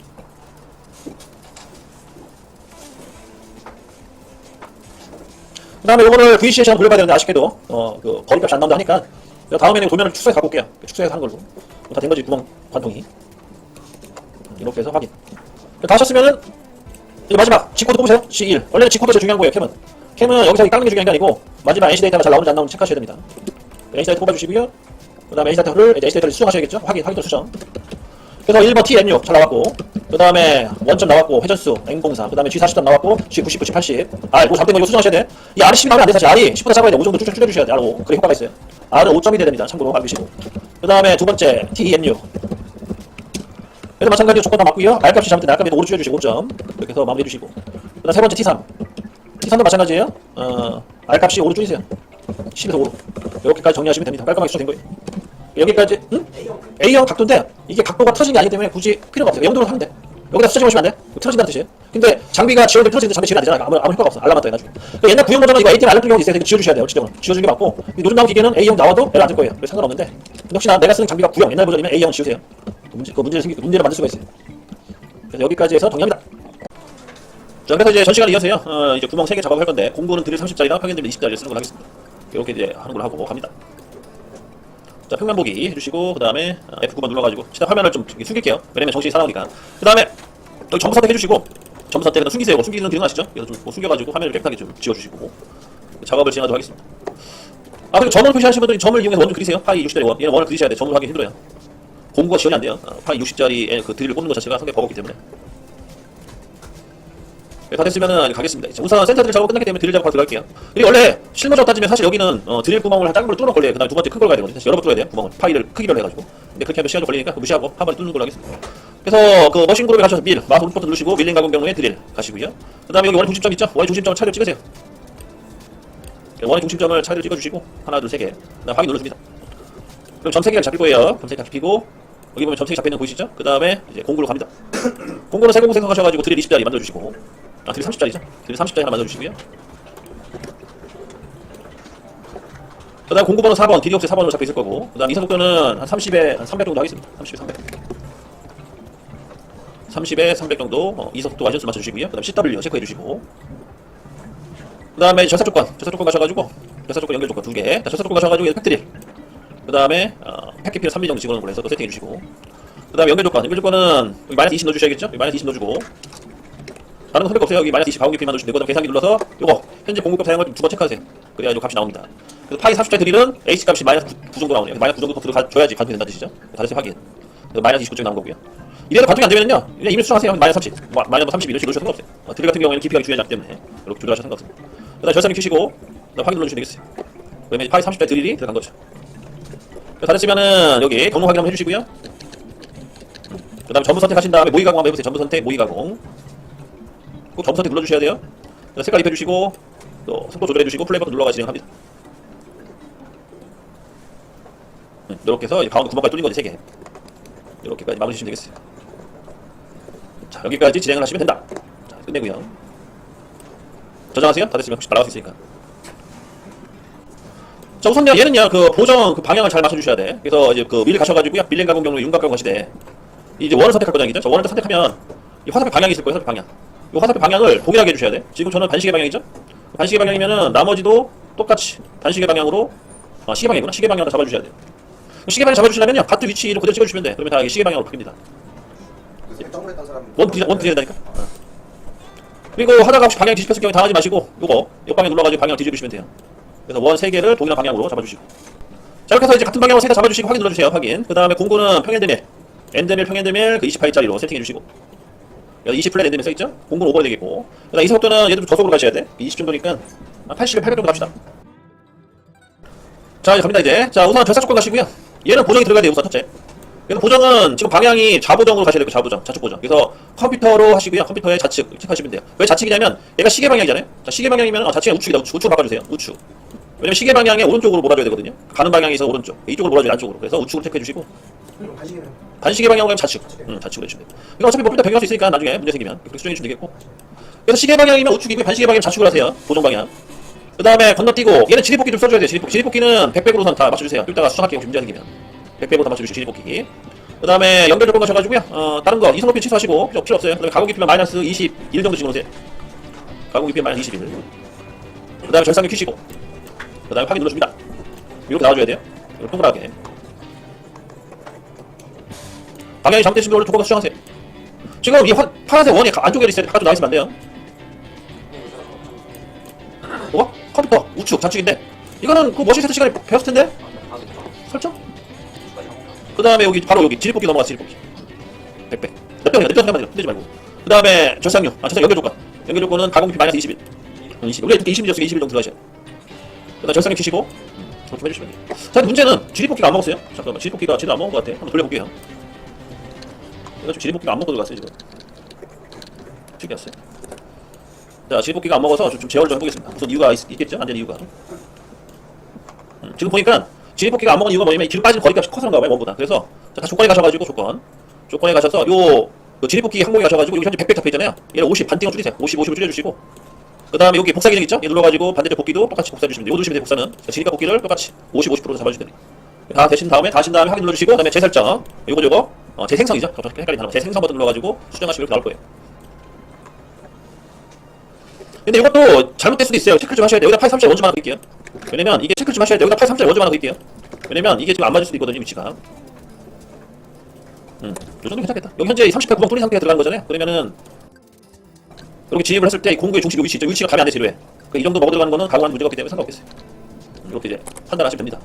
그 다음에 요거를 VC에서 한번 돌려봐야 되는데 아쉽게도 그 거리값이 안 나온다 하니까 다음에는 도면을 축소해서 갖고 올게요. 축소해서 하는 걸로. 다 된 거지, 구멍 관통이. 이렇게 해서 확인. 다 하셨으면은 이제 마지막 G코드 뽑으세요. C1. 원래는 G코드가 제일 중요한 거예요. 캠은 여기서 깎는 게 중요한 게 아니고 마지막 NC 데이터가 잘 나오는지 안 나오는지 체크하셔야 됩니다. NC 데이터 뽑아주시고요. 그 다음에 NC 데이터를 수정하셔야겠죠. 확인 또 수정. 그래서 1번 TN6 잘 나왔고, 그 다음에 원점 나왔고, 회전수 N03, 그 다음에 G40점 나왔고, G90, G80. 이거 잘못된 거 이거 수정하셔야 돼. 이 R10이 나오면 안 돼, 사실. R이 10보다 작아야 돼. 5 정도 줄여주셔야 돼. R5. 그래 효과가 있어요. R은 5점이 돼야 됩니다. 참고로 알고 계시고. 그 다음에 두 번째, TN6. 그래서 마찬가지로 조건 다 맞고요. R값이 잘못된 R값에도 5로 줄여주시고, 5점. 이렇게 해서 마무리해 주시고. 그 다음 세 번째 T3. T3도 마찬가지예요. R값이 5로 줄이세요. 10에서 5로. 이렇게까지 정리하시면 됩니다. 깔끔하게 수정된 거예요. 여기까지, 응? A형 각도인데, 이게 각도가 틀어진 게 아니기 때문에 굳이 필요가 없어요. A형도로 하면 돼. 여기다 숫자 집어주시면 안 돼. 틀어진다는 뜻이에요. 근데 장비가 지원되면 틀어지는데 장비 지원 안 되잖아. 아무 효과가 없어. 알람만 떠 해가지고. 얘 옛날 구형 버전은 이거 ATM 알람 뜨는 경우도 있어요. 지워주셔야 돼요. 실질적으로. 지워주는 게 맞고. 요즘 나온 기계는 A형 나와도 별로 안 뜰 거예요. 그래서 상관없는데. 근데 혹시나 내가 쓰는 장비가 구형, 옛날 버전이면 A형은 지우세요. 문제를 만들 수가 있어요. 그래서 여기까지 해서 정리합니다. 자, 그래서 이제 전 시간을 이어서요. 이제 구멍 3개 작업할 건데, 공구는 드릴 30짜리랑 평균드릴 20짜리를 쓰는 걸 하겠습니다. 이렇게 이제 하는 걸 하고 갑니다. 자, 평면 보기 해주시고, 그 다음에 F9번 눌러가지고, 일단 화면을 좀 숨길게요. 왜냐면 정신이 사나우니까. 그 다음에 여기 전부 선택해주시고, 전부 선택은 숨기세요. 숨기는 기능 아시죠? 그래서 좀 숨겨가지고 화면을 깨끗하게 좀 지워주시고, 작업을 진행하도록 하겠습니다. 그리고 점을 표시하시는 분들이 점을 이용해서 원 좀 그리세요. 파이 60짜리 원. 얘는 원을 그리셔야 돼. 점을 하기 힘들어요. 공구가 지원이 안 돼요. 파이 60짜리 그 드릴을 꽂는 것 자체가 상당히 버겁기 때문에. 다 됐으면은 가겠습니다. 우선 센터 드릴 작업 끝났기 때문에 드릴 작업 바로 들어갈게요. 그리고 원래 실무적으로 따지면 사실 여기는 드릴 구멍을 작은 걸로 뚫는 걸로 해요. 그 다음에 두 번째 큰 걸 가야 되거든요. 사실 여러 번 뚫어야 돼요. 구멍을 파이를 크기별로 해가지고. 근데 그렇게 하면 시간 좀 걸리니까 무시하고 한 번에 뚫는 걸로 하겠습니다. 그래서 그 머신 그룹에 가셔서 마우스 오른쪽 버튼 누르시고 밀링 가공 경로에 드릴 가시고요. 그 다음에 여기 원의 중심점 있죠? 원의 중심점을 차례로 찍으세요. 원의 중심점을 차례로 찍어주시고 하나 둘 세 개. 그다음 확인 눌러줍니다. 그럼 점 3개가 잡힐 거예요. 점 3개 잡히고 여기 보면 점 3개 잡혀있는 거 보이시죠? 그 다음에 이제 공구로 갑니다. 공구는 세공구 생각하셔가지고 드릴 20짜리 만들어주시고 드릴 30짜리죠? 드릴 30짜리 하나 만들어주시고요. 그 다음 공구번호 4번, 딜이 혹시 4번으로 잡혀있을 거고 그 다음 이상 속도는 한 30에 한 300 정도 하겠습니다. 30에 300 30에 300 정도 이상 속도 완전수 맞춰주시고요. 그 다음 CW 체크해주시고 그 다음에 절사 조건 가셔가지고 절사 조건 연결 조건 2개 절사 조건 가셔가지고 팩트릴 그 다음에 팩키피를 3mm 정도 집어넣는 걸로 해서 또 세팅해주시고 그 다음에 연결 조건은 여기 마이너스 20 넣어주셔야겠죠? 여기 마이너스 20 넣어주고 다른 건 선택 없어요. 여기 마이너스 20 가공기피만 넣으시면 되고 계산기 눌러서 요거 현재 공급값 사용을 두 번 체크하세요. 그래야 요 값이 나옵니다. 그래서 파이 40짜리 드릴은 H 값이 마이너스 9 정도 나오네요. 마이너스 9 정도 들어가줘야지 관통이 된다는 뜻이죠. 다시 확인. 그래서 마이너스 29점 나온 거고요. 이래도 관통이 안 되면요. 그냥 이미 수정하세요. 마이너스 30. 마이너스 30 이런 식으로 넣으셔도 상관없어요. 드릴 같은 경우에는 깊이가 중요하기 때문에 이렇게 조절하셔도 상관없습니다. 그 다음 절산기 켜시고 확인 눌러주시면 되겠어요. 그러면 파이 30짜리 드릴이 들어간 거죠. 다 됐으면은 여기 경로 확인 한번 해주시고요. 그 다음에 전부 선택하신 다음에 모의 가공 한번 해보세요. 전부 선택, 모의 가공. 꼭 전부 선택 눌러주셔야 돼요. 색깔 입혀주시고 또 속도 조절해주시고 플레이 버튼 눌러가 진행합니다. 이렇게 해서 가운데 구멍까지 뚫린 거지 3개. 이렇게까지 마무리 주시면 되겠어요. 자, 여기까지 진행을 하시면 된다. 자, 끝내고요. 저장하세요. 다 됐으면 혹시 날아갈 수 있으니까. 자, 우선 얘는요, 그 보정 그 방향을 잘 맞춰주셔야 돼. 그래서 이제 그 밀 가셔가지고요, 밀링 가공 경로 윤곽 가공 하시되 이제 원을 선택할 거잖아요. 저 원을 선택하면 이 화살표 방향이 있을 거예요. 화살표 방향. 이 화살표 방향을 동일하게 해주셔야 돼. 지금 저는 반시계 방향이죠. 반시계 방향이면은 나머지도 똑같이 반시계 방향으로 시계 방향이구나. 시계 방향으로 잡아주셔야 돼요. 시계 방향 잡아주시려면요 가트 위치를 그대로 찍어주시면 돼. 그러면 다 이게 시계 방향으로 바뀝니다. 점프했던 사람 원 드려야 된다니까. 그리고 하다가 혹시 방향 뒤집혔을 경우에 당하지 마시고 요거 옆방향 눌러가지고 방향 뒤집으시면 돼요. 그래서 원 3개를 동일한 방향으로 잡아주시고 자 이렇게 해서 이제 같은 방향으로 3개 잡아주시고 확인 눌러주세요. 확인. 그 다음에 공구는 평엔드밀 엔드밀 평엔드밀 그 28짜리로 세팅해주시고 여기 20 플랫 엔드밀 써있죠? 공구는 오버가 되겠고 그 다음 이 속도는 얘도 좀 저속으로 가셔야 돼. 20 정도니까 80에 800 정도 갑시다. 자 이제 갑니다 이제. 자 우선 절삭 조건 가시고요. 얘는 보정이 들어가야 돼요. 우선 첫째 얘는 보정은 지금 방향이 좌보정으로 가셔야 되고 좌보정, 좌측 보정. 그래서 컴퓨터로 하시고요. 컴퓨터에 좌측 체크하시면 돼요. 왜 좌측이냐면 얘가 시계 방향이잖아요. 자, 시계 방향이면 좌측이 우측이다. 우측 바꿔주세요. 우측. 왜냐면 시계 방향에 오른쪽으로 몰아줘야 되거든요. 가는 방향에서 오른쪽. 이쪽으로 몰아줘야 안쪽으로. 그래서 우측으로 체크해주시고 반시계 방향으로 가면 좌측. 좌측으로 해주시면 돼요. 이거 어차피 뭐 변경할 수 있으니까 나중에 문제 생기면 그렇게 수정해 주시면 되겠고. 그래서 시계 방향이면 우측이고 반시계 방향이면 좌측으로 하세요. 보정 방향. 그 다음에 건너뛰고 얘는 지리뽑기 좀 써줘야 돼요. 지리뽑기. 지리뽑기는 100으로선 다 맞춰주세요. 뚫다가 수정할게요. 혹시 문제 생기면 100으로 다 맞춰주시고 지리뽑기. 그 다음에 연결 조건 가셔가지고요. 다른 거 이성 높이 취소하시고 필요 없어요. 그 다음에 가공 깊이만 마이너스 21 정도 집어넣으세요. 가공 깊이 마이너스 21. 그 다음에 절상력 켜시고 그 다음에 확인 눌러줍니다. 이렇게 나와줘야 돼요. 이렇게 동그랗게. 방향이 잘못되시면 원래 조건가 수정하세요. 지금 이 파란색 원이 안쪽에 있어야 바깥으로 나와있으면 안 돼요. 뭐가? 컴퓨터 우측 좌측인데 이거는 그 머신 세트 시간에 배웠을 텐데 설정? 그 다음에 여기 바로 여기 지리뽑기 넘어가. 지리뽑기 100배 몇 병만 흔들지 말고. 그 다음에 절상류 절상 연결 조건. 연결 조건은 가공 깊이 마이너스 21 원래 20이었으니까 21 정도 들어가셔요. 그 다음에 절상류 켜시고 그렇게 해주시면 돼요. 자 문제는 지리뽑기가 안 먹었어요. 잠깐만 지리뽑기가 제대로 안 먹은 것 같아. 한번 돌려볼게요. 얘가 지금 지리뽑기가 안 먹고 들어갔어요 지금. 튀겼어요. 자 지리뽑기가 안 먹어서 좀 제어를 좀 해보겠습니다. 무슨 이유가 있겠죠? 안 되는 이유가. 지금 보니까 지리뽑기가 안 먹은 이유가 뭐냐면 뒤로 빠진 거리가 커서 그런가 봐요. 원보다. 그래서 자, 다시 조건에 가셔가지고 조건에 가셔서 요 지리뽑기 항목에 가셔가지고 여기 현재 100배 잡혀있잖아요. 얘를 50 반띵을 줄이세요. 50을 줄여주시고 그 다음에 여기 복사 기능 있죠? 얘 눌러가지고 반대쪽 복귀도 똑같이 복사해주시면 돼요. 이거 누르시면 돼요. 복사는 지리가 복귀를 똑같이 50%로 잡아주시면 돼요. 다 되신 다음에 확인 눌러주시고 그 다음에 재설정 요거 재생성이죠? 헷갈리는 단어 재생성 버튼 눌러가지고 수정하시면 이렇게 나올 거예요. 근데 이것도 잘못될 수도 있어요. 체크를 좀 하셔야 돼요. 여기다 83짜리 원점 하나 드릴게요. 왜냐면 이게 체크를 좀 하셔야 돼요. 여기다 83짜리 원점 하나 드릴게요. 왜냐면 이게 지금 안 맞을 수도 있거든요. 위치가. 요 정도 괜찮겠다. 여기 현재 30회 구멍 뚫린 상태가 들어가는 거잖아요. 그러면은 이렇게 진입을 했을 때 이 공구의 중심 위치 있죠. 위치가 가면 안 돼. 지루해. 이 정도 먹어 들어가는 거는 가공하는 문제가 없기 때문에 상관없겠어요. 이렇게 이제 판단하시면 됩니다.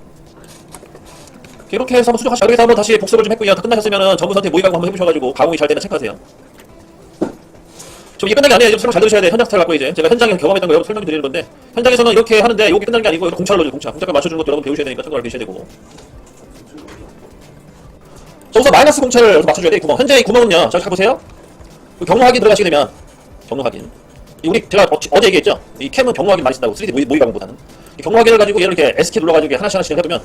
이렇게 해서 한번 수정하시고 여기서 한번 다시 복습을 좀 했고요. 다 끝나셨으면은 전문 선택 모의 가공 한번 해보셔가지고 가공이 잘 되는 체크하세요. 좀 이게 끝난 게 아니에요. 설명 잘 들으셔야 돼요. 현장 스타일 갖고 이제 제가 현장에서 경험했던 거 여러분 설명 드리는 건데 현장에서는 이렇게 하는데 이게 끝난 게 아니고 이거 공차를 넣어줘요. 공차값 맞춰주는 것도 여러분 배우셔야 되니까 참고를 계셔야 되고. 자 우선 마이너스 공차를 여기서 맞춰줘야 돼. 이 구멍. 현재 이 구멍은요. 자 가보세요. 경로 확인 들어가시게 되면 경로 확인. 우리 제가 어제 얘기했죠. 이 캠은 경로 확인 많이 쓴다고 3D 모의 가공보다는. 이 경로 확인을 가지고 얘를 이렇게 S키 눌러가지고 하나씩 해보면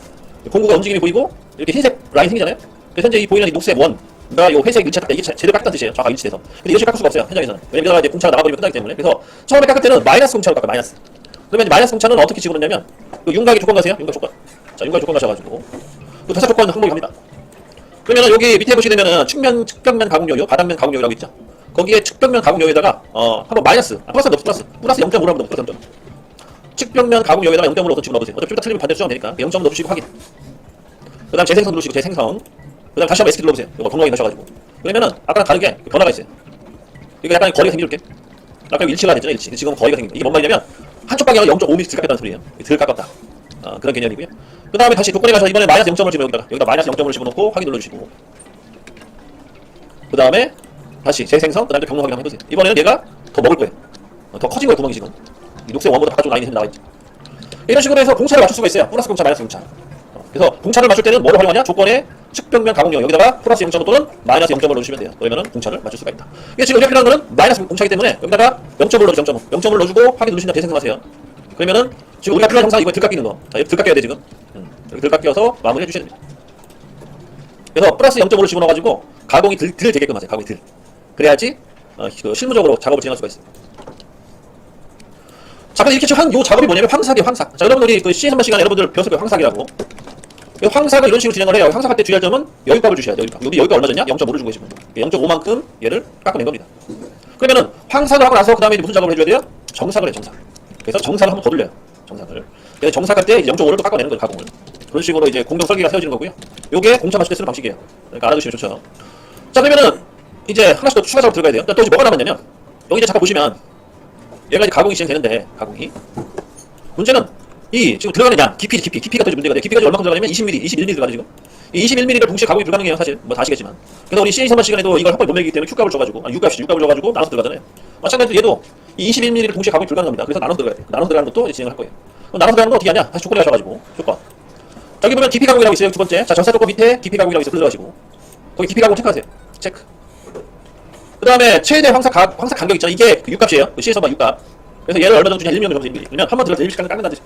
공구가 움직임이 보이고 이렇게 흰색 라인 생기잖아요. 현재 이 보이는 이 녹색 원과 이 회색 일체 깎다 이게 제대로 깎다는 뜻이에요. 정확하게 일치돼서. 근데 이것이 깎을 수가 없어요. 현장에서는. 왜냐면 이제 공차가 나가버리면 끝나기 때문에. 그래서 처음에 깎을 때는 마이너스 공차로 깎아요. 마이너스. 그러면 마이너스 공차는 어떻게 집어넣냐면 윤곽의 조건 가세요. 윤곽 조건. 자 윤곽 조건 가셔가지고 그 대사 조건 항목이 갑니다. 그러면은 여기 밑에 보시게 되면은 측벽면 가공 여유, 바닥면 가공 여유라고 있죠. 거기에 측벽면 가공 여유에다가 한번 마이너스, 플러스 0.5로 한번 넣고 플러스 0.5. 측벽면 가공 여유에다가 0.5로 집어넣으세요. 어차피 좀 틀리면 반대로 수정 되니까 0.5 넣어주시고 확인. 그 다음 재생성 누르시고 재생성. 그 다음 다시 한번 S키 눌러보세요. 이거 경로 확인 하셔가지고. 그러면은 아까랑 다르게 변화가 있어요. 이게 약간 거리가 생기게. 아까 일치가 됐잖아요. 일치. 지금 거리가 생깁니다. 이게 뭔 말이냐면 한쪽 방향을 0.5mm 덜 깎였다는 소리예요. 덜 깎았다. 그런 개념이고요. 그 다음에 다시 조건에 가서 이번에 마이너스 0.5를 집어 여기다 마이너스 0.5를 집어넣고 확인 눌러주시고 그 다음에 다시 재생성 그 다음에 경로 확인 한번 해보세요. 이번에는 얘가 더 먹을 거예요. 더 커진 거예요 구멍이 지금. 이 녹색 원보다 바깥쪽 라인이 나와있죠. 이런 식으로 해서 공차를 맞출 수가 있어요. 플러스 공차 마이너스 공차. 그래서 공차를 맞출 때는 뭐를 활용하냐? 조건에 측벽면 가공력 여기다가 플러스 0.5 또는 마이너스 0.5를 넣어주시면 돼요. 그러면은 공차를 맞출 수가 있다. 이게 지금 우리가 필요한 거는 마이너스 공차이기 때문에 여기다가 0.5를 넣어주세요. 0.5를 넣어주고 확인 누르신 다음 재생성하세요. 그러면은 지금 우리가 필요한 형상 이거 들깎이는 거. 자, 이거 들깎여야 돼 지금. 여기 들깎여서 마무리 해주셔야 됩니다. 그래서 플러스 0.5를 집어넣어가지고 가공이 들 되게끔 하세요. 가공이 들. 그래야지 실무적으로 작업을 진행할 수가 있어요. 자, 근데 이렇게 지금 요 작업이 뭐냐면 황삭이에요. 황삭. 자, 여러분들이 그 CS 시간에 여러분들 배웠을 거예요. 황삭이라고. 이 황삭을 이런 식으로 진행을 해요. 황삭할 때 주의할 점은 여유값을 주셔야 돼요. 여기가 얼마 줬냐? 0.5를 준 거지. 0.5만큼 얘를 깎아낸 겁니다. 그러면은 황삭을 하고 나서 그 다음에 무슨 작업을 해줘야 돼요? 정삭을 해요. 정삭. 그래서 정삭을 한번 더 돌려요. 정삭을. 그래서 정삭할 때 0.5를 또 깎아내는 거예요, 가공을. 그런 식으로 이제 공정 설계가 세워지는 거고요. 요게 공차 맞출 때 쓰는 방식이에요. 그러니까 알아두시면 좋죠. 자, 그러면은 이제 하나씩 더 추가 작업 들어가야 돼요. 또 이제 뭐가 남았냐면 여기 이제 잠깐 보시면 얘가 이제 가공이 진행되는데 가공이 문제는 이 지금 들어가는 양 깊이가 더 문제가 돼요. 깊이가 얼마큼 들어가냐면 20mm, 21mm 들어가죠 지금. 이 21mm를 동시에 가공이 불가능해요 사실. 뭐 다 아시겠지만. 그래서 우리 CA 선반 시간에도 이걸 한 번에 못 매기기 때문에 Q값을 줘가지고 U값을 줘가지고 나눠서 들어가잖아요. 마찬가지로 얘도 이 21mm를 동시에 가공이 불가능합니다. 그래서 나눠서 들어가야 돼요. 나눠서 들어가는 것도 이제 진행을 할 거예요. 그럼 나눠서 들어가는 거 어떻게 하냐? 다시 조건에 가셔가지고 조건. 자, 여기 보면 깊이 가공이라고 있어요. 두 번째. 자, 전사 조건 밑에 깊이 가공이라고 있어요. 들어가시고 거기 깊이 가공 체크하세요. 체크. 그 다음에 최대 황사 간격 있잖아요. 이게 그 U값이에요. 그 CA 선반 U값. 그래서 얘를 얼마 정도 주냐? 1mm 정도 주면 그러면 한 번 들어서 1mm 깎는다는 뜻.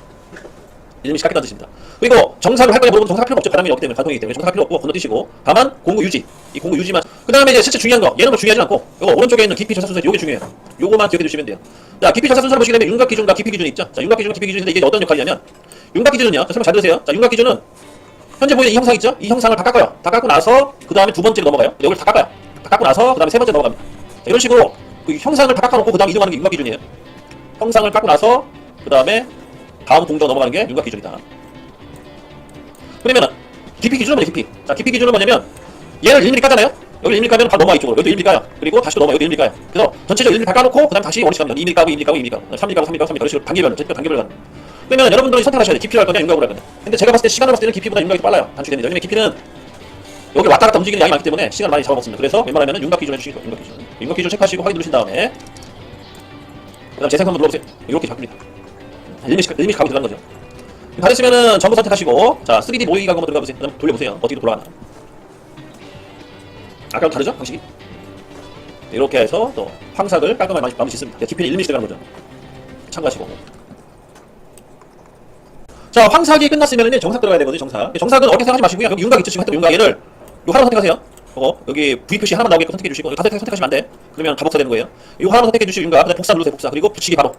1mm 깎는다는 뜻입니다. 그리고 정삭을 할 거냐 물어보면 정삭할 필요 없죠. 바람이 없기 때문에 가동이기 때문에 정삭할 필요 없고 건너뛰시고 다만 공구 유지. 이 공구 유지만. 그 다음에 이제 실제 중요한 거. 얘는 뭐 중요하지 않고 요거 오른쪽에 있는 깊이 전사 순서 요게 중요해요. 요거만 기억해 주시면 돼요. 자, 깊이 전사 순서를 보시게 되면 윤곽 기준과 깊이 기준이 있죠. 자, 윤곽 기준과 깊이 기준인데 이게 어떤 역할이냐면 윤곽 기준은요. 자, 설명 잘 들으세요. 자, 윤곽 기준은 현재 보이는 이 형상 있죠? 이 형상을 다 깎아요. 다 깎고 나서 그 다음에 두 번째로 넘어가요. 여기를 다 깎아요. 다 깎고 나서 그 다음에 세 번째 넘어갑니다. 자, 이런 식으로 그 형상을 다 깎아놓고 그 다음에 이동하는 게 윤곽 기준이에요. 형상을 깎고 나서 그 다음에 다음 동작 넘어가는 게 윤곽 기준이다. 그러면은 깊이 기준은 뭐냐? 깊이. 자, 깊이 기준은 뭐냐면 얘를 1mm 까잖아요. 여기 1mm 까면 바로 넘어가 이쪽으로. 여기도 1mm 까요. 그리고 다시 또 넘어가. 여기 1mm 까요. 그래서 전체적으로 1mm 다 까놓고 그 다음에 다시 원위치 갑니다. 2mm 까고 2mm 까고 2mm 까고 3mm 까고 3mm 까고 3mm 이런 식으로 단계별로 가는. 그러면 여러분들이 선택하셔야 돼요. 깊이로 할 거냐 윤곽으로 할 거냐. 근데 제가 봤을 때 시간을 봤을 때는 깊이보다 윤곽이 빨라요. 단축됩니다. 왜냐면 깊이는 여기 왔다 갔다 움직이는 양이 많기 때문에 시간을 많이 잡아먹습니다. 그래서 웬만하면 윤곽 기준 해주시고 윤곽 기준 체크하시고 확인 누르신 다음에 그 다음 재생 한번 눌러보세요. 이렇게 바뀝니다. 1mm 가고 들어가는 거죠. 다 됐으면은 전부 선택하시고 자 3D 모의기 가고 한번 들어가 보세요. 그다음 돌려보세요. 어떻게 돌아가나. 아까랑 다르죠? 방식이? 이렇게 해서 또 황삭을 깔끔하게 마무리 짓습니다. 깊이는 1mm 들어가는 거죠. 참고하시고. 자, 황삭이 끝났으면은 정삭 들어가야 되거든요. 정삭은 어렵게 생각하지 마시고요. 여기 윤곽 있죠? 지금 했던 윤곽 얘를 요 하나만 선택하세요. 여기 V 표시 하나만 나오게끔 선택해 주시고 다섯 개 선택하시면 안 돼. 그러면 다 복사되는 거예요. 요 하나만 선택해 주시고 윤곽 그다음에 복사 누르세요. 복사 그리고 붙이기 바로.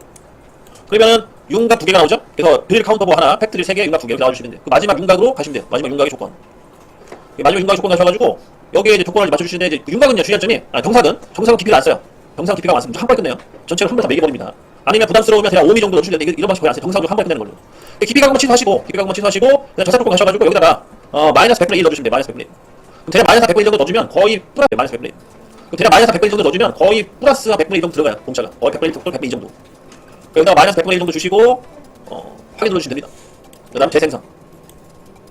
그러면은 윤곽 2개가 나오죠? 그래서 드릴 카운터보 하나, 팩트릴 3개, 윤곽 2개 나와주시면 돼요. 그 마지막 윤곽으로 가시면 돼요. 마지막 윤곽의 조건. 마지막 윤곽의 조건 가셔가지고 여기에 이제 조건을 맞춰주시는데 이제 윤곽은요 중요한 점이 정삭은 깊이가 안 써요. 정삭은 깊이가 많습니다. 한 번에 끝내요. 전체를 한 번에 다 매겨버립니다. 아니면 부담스러우면 그냥 5mm 정도 넣어주시면 되는데 이런 방식 거의 안 써요. 정삭으로 한 번에 끝내는 걸로. 깊이 가공만 취소하시고 그냥 저사 조건 가셔가지고 여기다가 마이너스 100분의 1 넣어주시면 돼요. 마이너스 100분의 1. 그럼 대략 마이너스 100분의 1 정도 넣어주면 거의 플러스 마이너스 100분의 1. 그럼 대략 마이너스 100분의 1 정도 넣어주면 거의 플러스 100분의 1 정도 들어가요. 공차가 거의 100분의 1 정도, 100분의 2 정도. 여기다가 마이너스 100분의 1 정도 주시고 확인 눌러주시면 됩니다. 그 다음 재생성.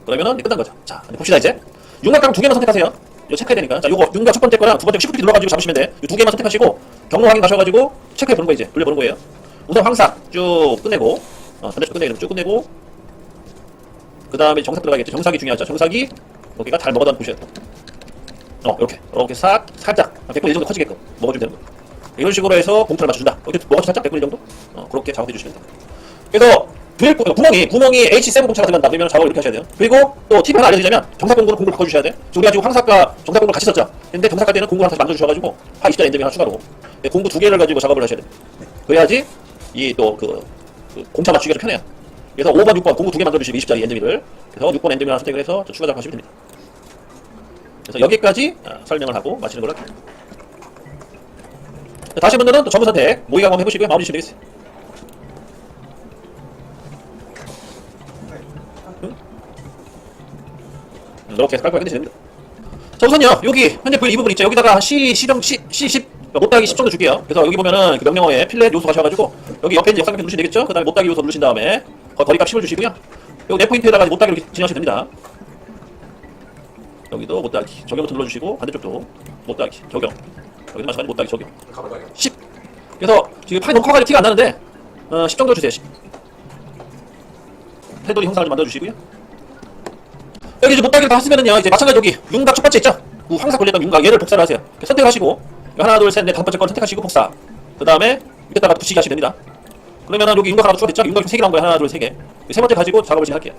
그러면은 끝난 거죠. 자, 봅시다 이제. 윤곽 가공 2개만 선택하세요. 이거 체크해야 되니까. 자, 요거 윤곽 첫 번째 거랑 두 번째 Shift 눌러가지고 잡으시면 돼. 이 2개만 선택하시고 경로 확인 가셔가지고 체크해 보는 거 이제 돌려보는 거예요. 우선 황삭 쭉 끝내고 반대쪽 쭉 끝내고 그 다음에 정삭 들어가겠죠. 정삭이 중요하죠. 정삭이 여기가 잘 먹어다 보셔야 돼요. 이렇게 살짝 100분의 1 정도 커지게끔 먹어주면 되는 거예요. 이런 식으로 해서 봉투를 맞춰준다. 이렇게 먹어서 살짝 100분의 1 정도? 그렇게 작업해 주시면 됩니다. 그래서 구멍이 H7 공차가 들어간다. 그러면 작업을 이렇게 하셔야 돼요. 그리고 또 팁 하나 알려드리자면 정삭 공구는 공구를 바꿔주셔야 돼요. 우리가 지금 황삭과 정삭 공구를 같이 썼죠. 근데 정삭할 때는 공구를 하나 다시 만들어주셔가지고 파 20자 엔드미 하나 추가로 공구 2개를 가지고 작업을 하셔야 돼요. 그래야지 이 또 그 공차 맞추기가 좀 편해요. 그래서 5번, 6번 공구 2개 만들어주시고 20자리 엔드미를 그래서 6번 엔드미 하나 선택을 해서 추가 작업하시면 됩니다. 그래서 여기까지 설명을 하고 마치는 걸로 할게요. 다시 분들은 또 전부 선택 모의 가공 해보시고요. 마무리 주시면 되겠어요. 이렇게 해서 깔끔하게 끝내시면 됩니다. 자, 우선요 여기 현재 보이는 이 부분 있죠. 여기다가 C10 못다기 10 정도 줄게요. 그래서 여기 보면은 그 명령어에 필렛 요소 가셔가지고 여기 옆에 이제 역삼각형 누르시면 되겠죠. 그 다음에 못다기 요소 누르신 다음에 거리값 10을 주시고요. 여기 내 포인트에다가 못다기로 진행하시면 됩니다. 여기도 못다기 적용부터 눌러주시고 반대쪽도 못다기 적용. 여기도 마찬가지 못다기 적용. 10. 그래서 지금 팔이 너무 커가지고 티가 안 나는데 10 정도 주세요. 10. 테두리 형상을 좀 만들어주시고요. 여기 이제 못다기를 다 했으면은요 이제 마찬가지 여기 윤곽 첫 번째 있죠? 황삭 걸렸던 윤곽 얘를 복사를 하세요. 선택하시고 하나 둘 셋 넷 다섯 번째 건 선택하시고 복사. 그 다음에 밑에다가 붙이기 하시면 됩니다. 그러면은 여기 윤곽 하나 추가됐죠? 윤곽이 3개 나온 거예요. 하나 둘 3개. 세 번째 가지고 작업을 진행할게요.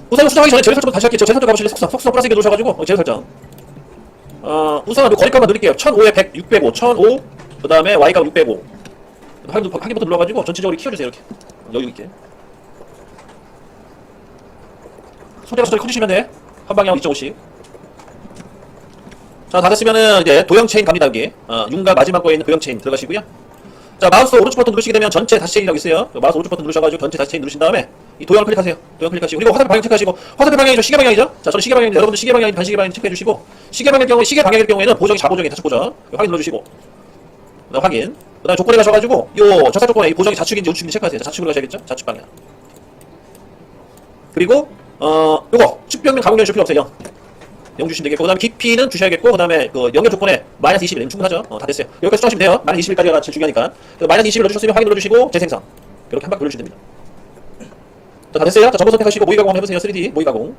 우선 수정하기 전에 재료 설정 다시 할게요. 재료 설정 가보실래요? 속성 플러스 2개 누르셔가지고 재료 설정. 우선 거리값만 누릴게요. 1500, 100, 605, 1005. 그 다음에 Y값 605. 확인부터 눌러가지고 전체적으로 키워주세요. 이렇게 여유 있게. 손대가 커주시면 돼. 한 방향 2.5씩. 자, 다 됐으면은 이제 도형 체인 갑니다. 여기 윤곽 마지막 거에 있는 도형 체인 들어가시고요. 자, 마우스 오른쪽 버튼 누르시게 되면 전체 다시 체인이라고 있어요. 마우스 오른쪽 버튼 누르셔가지고 전체 다시 체인 누르신 다음에 이 도형을 클릭하세요. 도형 클릭하시고 그리고 화살표 방향 체크하시고 화살표 방향이 저 시계 방향이죠. 자, 저는 시계 방향인데 여러분들 시계 방향인 반시계 방향 체크해 주시고 시계 방향일 경우에 시계 방향일 경우에는 보정이 좌보정이 좌측 보정 확인 눌러주시고 그다음 확인. 그다음에 조건에 가셔가지고 요 저사 조건에 이 보정이 좌측인지 우측인지 체크하세요. 자, 좌측으로 가셔야겠죠. 좌측 방향. 그리고 요거 측병면 가공 연실 필요 없어요. 0 주시면 되겠고, 그 다음에 깊이는 주셔야겠고, 그 다음에 그 연결 조건에 마이너스 21 충분하죠. 다 됐어요. 여기까지 수정하시면 돼요. 마이너스 21까지가 제일 중요하니까. 마이너스 21 넣어주셨으면 확인 눌러주시고 재생성 이렇게 한 바퀴 돌려주시면 됩니다. 자, 다 됐어요. 자, 전부 선택하시고 모의 가공 한번 해보세요. 3D 모의 가공.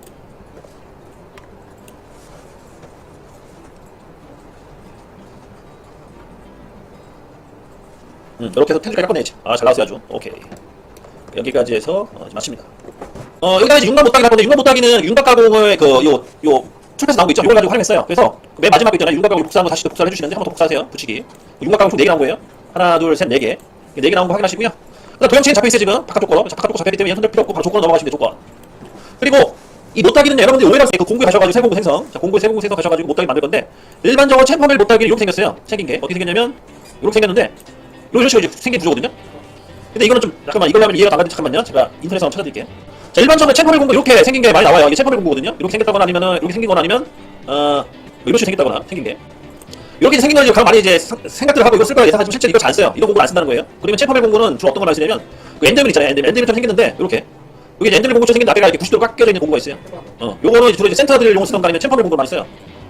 이렇게 해서 텐트까지 깎아내야지. 아, 잘 나왔어요 아주. 오케이. 여기까지 해서 이제 마칩니다. 여기다 이제 윤곽 못따기를 할 건데, 윤곽 못따기는 윤곽 가공을 출판에서 나온 거 있죠? 이걸 가지고 활용했어요. 그래서 맨 마지막에 있잖아요. 윤곽 가공 복사한 거 다시 또 복사를 해주시는데 한번 더 복사하세요. 붙이기. 윤곽 가공 총 4개 나온 거예요. 하나, 둘, 셋, 4개. 4개 나온 거 확인하시고요. 그다음 도형 체인 잡혀있어요 지금. 바깥쪽 거. 바깥쪽 거 잡혀있기 때문에 흔들 필요 없고 바로 조건 넘어가시면 돼요. 조건. 그리고 이 못따기는 여러분들이 오해를 하세요. 그 공구에 가셔가지고 세공구 생성. 자, 공구에 세공구 생성 가셔가지고 못따기 만들 건데, 일반적으로 챔퍼밀 못따기는 이렇게 생겼어요. 생긴 게. 어떻게 생겼냐면 이렇게 생겼는데 이런 식으로 생긴 구조거든요. 근데 이거는 좀 잠깐만, 이걸로 하면 이해가 안 가는데 잠깐만요. 제가 인터넷에서 한번 찾아드릴게요. 자, 일반적으로 챔퍼밀 공구 이렇게 생긴 게 많이 나와요. 이게 챔퍼밀 공구거든요. 이렇게 생겼다거나 아니면은 이렇게 생긴 거나 아니면 이런 식으로 생겼다거나 생긴 게. 이렇게 생긴 거 가장 많이 이제 생각들을 하고 이거 쓸 거라 예상하지만 실제로 이거 잘 안 써요. 이런 공구를 안 쓴다는 거예요. 그러면 챔퍼밀 공구는 주로 어떤 걸 많이 쓰냐면 그 엔더밀 있잖아요. 엔더밀처럼 생겼는데 이렇게 여기 엔더밀 공구처럼 생긴 앞에가 이렇게 90도로 깎여져 있는 공구가 있어요. 요거는 주로 이제 센터들을 용을 쓰던가 아니면 챔퍼밀 공구를 많이 써요.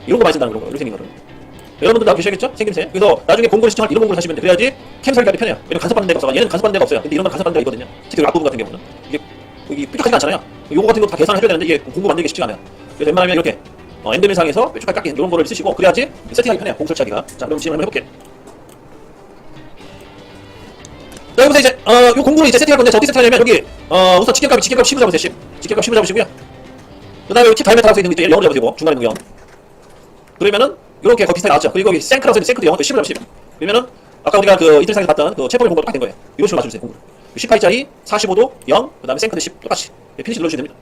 이런 거 많이 쓴다는 거예요. 이렇게 생긴 거를. 여러분들 다 보셔야겠죠? 생김새. 그래서 나중에 공구를 시청할 이런 공구를 사시면 돼. 그래야지 캠 설계하기 편해요. 왜냐면 간섭받는 데가 없어. 얘는 간섭받는 데가 없어요. 근데 이런 건 간섭받는 데가 있거든요. 특히 앞부분 같은 경우는 이게 뾰족하지가 않잖아요. 요거 같은 거 다 계산을 해줘야 되는데 이게 공구 만들기 쉽지가 않아요. 그래서 웬만하면 이렇게 엔더밀상에서 뾰족하게 깎인 이런 거를 쓰시고 그래야지 세팅하기 편해요. 공구 설치하기가. 자, 그럼 지금 한번 해볼게요. 자, 여기서 이제 요 공구를 이제 세팅할 건데 어떻게 세팅하냐면 여기 우선 직결값 10을 잡으세요. 10. 직결값 10을 잡으시고요. 그 다음에 여기 팁 다이메트라고 써있는 거 있죠. 0을 잡으세요. 중간에 있는 거 0. 그러면은 이렇게 거의 비슷하게 나왔죠. 그리고 여기 생크라고 써있는 생크도 0, 10을 잡으시고. 그러면은 아까 우리가 그 인터넷상에서 봤던 그 체포의 공구가 똑같이 된 거예요. 이런 식으로 맞춰주세요. 공구를. 18짜리 45도 0, 그 다음에 생크도 10 똑같이 피니시 눌러주시면 됩니다.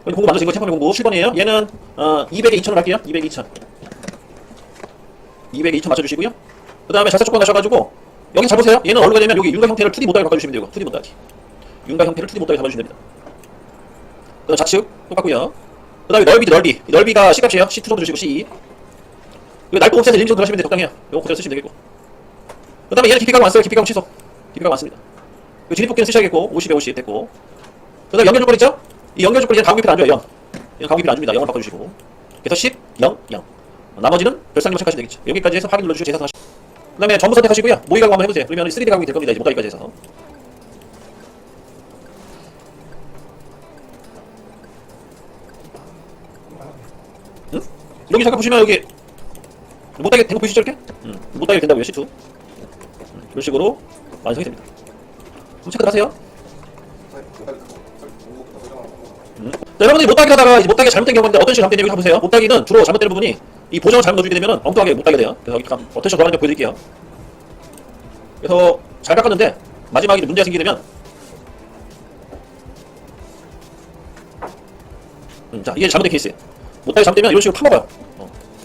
공구 만드신 거 체포의 공구 7번이에요. 얘는 200에 2000으로 할게요. 200에 2000. 200에 2000 맞춰주시고요. 그 다음에 자세 조건 가셔가지고 여기 잘 보세요. 얘는 어디가 되면 여기 윤곽 형태를 2D 못따기 바꿔주시면 돼요. 2D 못따기. 윤곽 형태를 2D 못따기 잡아주시면 됩니다. 그 다음 좌측 똑같고요. 그 다음에 넓이. 이 넓이가 C값이에요. C2 정도 주시고 C2. 그리고 날고 옵셋을 1 정도 하시면 적당해요. 요거 그대로 쓰시면 되겠고. 그 다음에 얘는 깊이가공 안 써요. 깊이가공 취소. 깊이가공 안 씁니다. 진입폭기는 쓰셔야겠고 50에 50 됐고. 그 다음에 연결 조건 있죠? 이 연결 조건 이제 가공 깊이를 안 줘요. 0. 이거 가공 깊이를 안 줍니다. 0을 바꿔주시고. 그래서 10, 0, 0. 나머지는 별상님만 체크하시면 되겠죠. 여기까지 해서 확인 눌러주시고 재생하시고. 그 다음에 전부 선택하시고요. 모의 가공 한번 해보세요. 그러면 3D 가공이 될 겁니다. 이제 못하기까지 해서. 응? 여기 잠깐 보시면 여기 못하게 된 거 보이시죠 이렇게? 못하게 된다고요. C2. 이런 식으로 완성이 됩니다. 한번 체크를 하세요. 자, 여러분들이 못하기 하다가 이제 못하기 잘못된 경우인데 어떤 식으로 잘못되냐고 보세요. 못하기는 주로 잘못되는 부분이 이 보정을 잘못 넣어주게 되면 엉뚱하게 못하게 돼요. 그래서 잠깐 어떤 식으로 하는지 보여드릴게요. 그래서 잘 깎았는데 마지막에 문제가 생기게 되면 자, 이게 잘못된 케이스예요. 못하게 잘못되면 이런 식으로 파먹어요.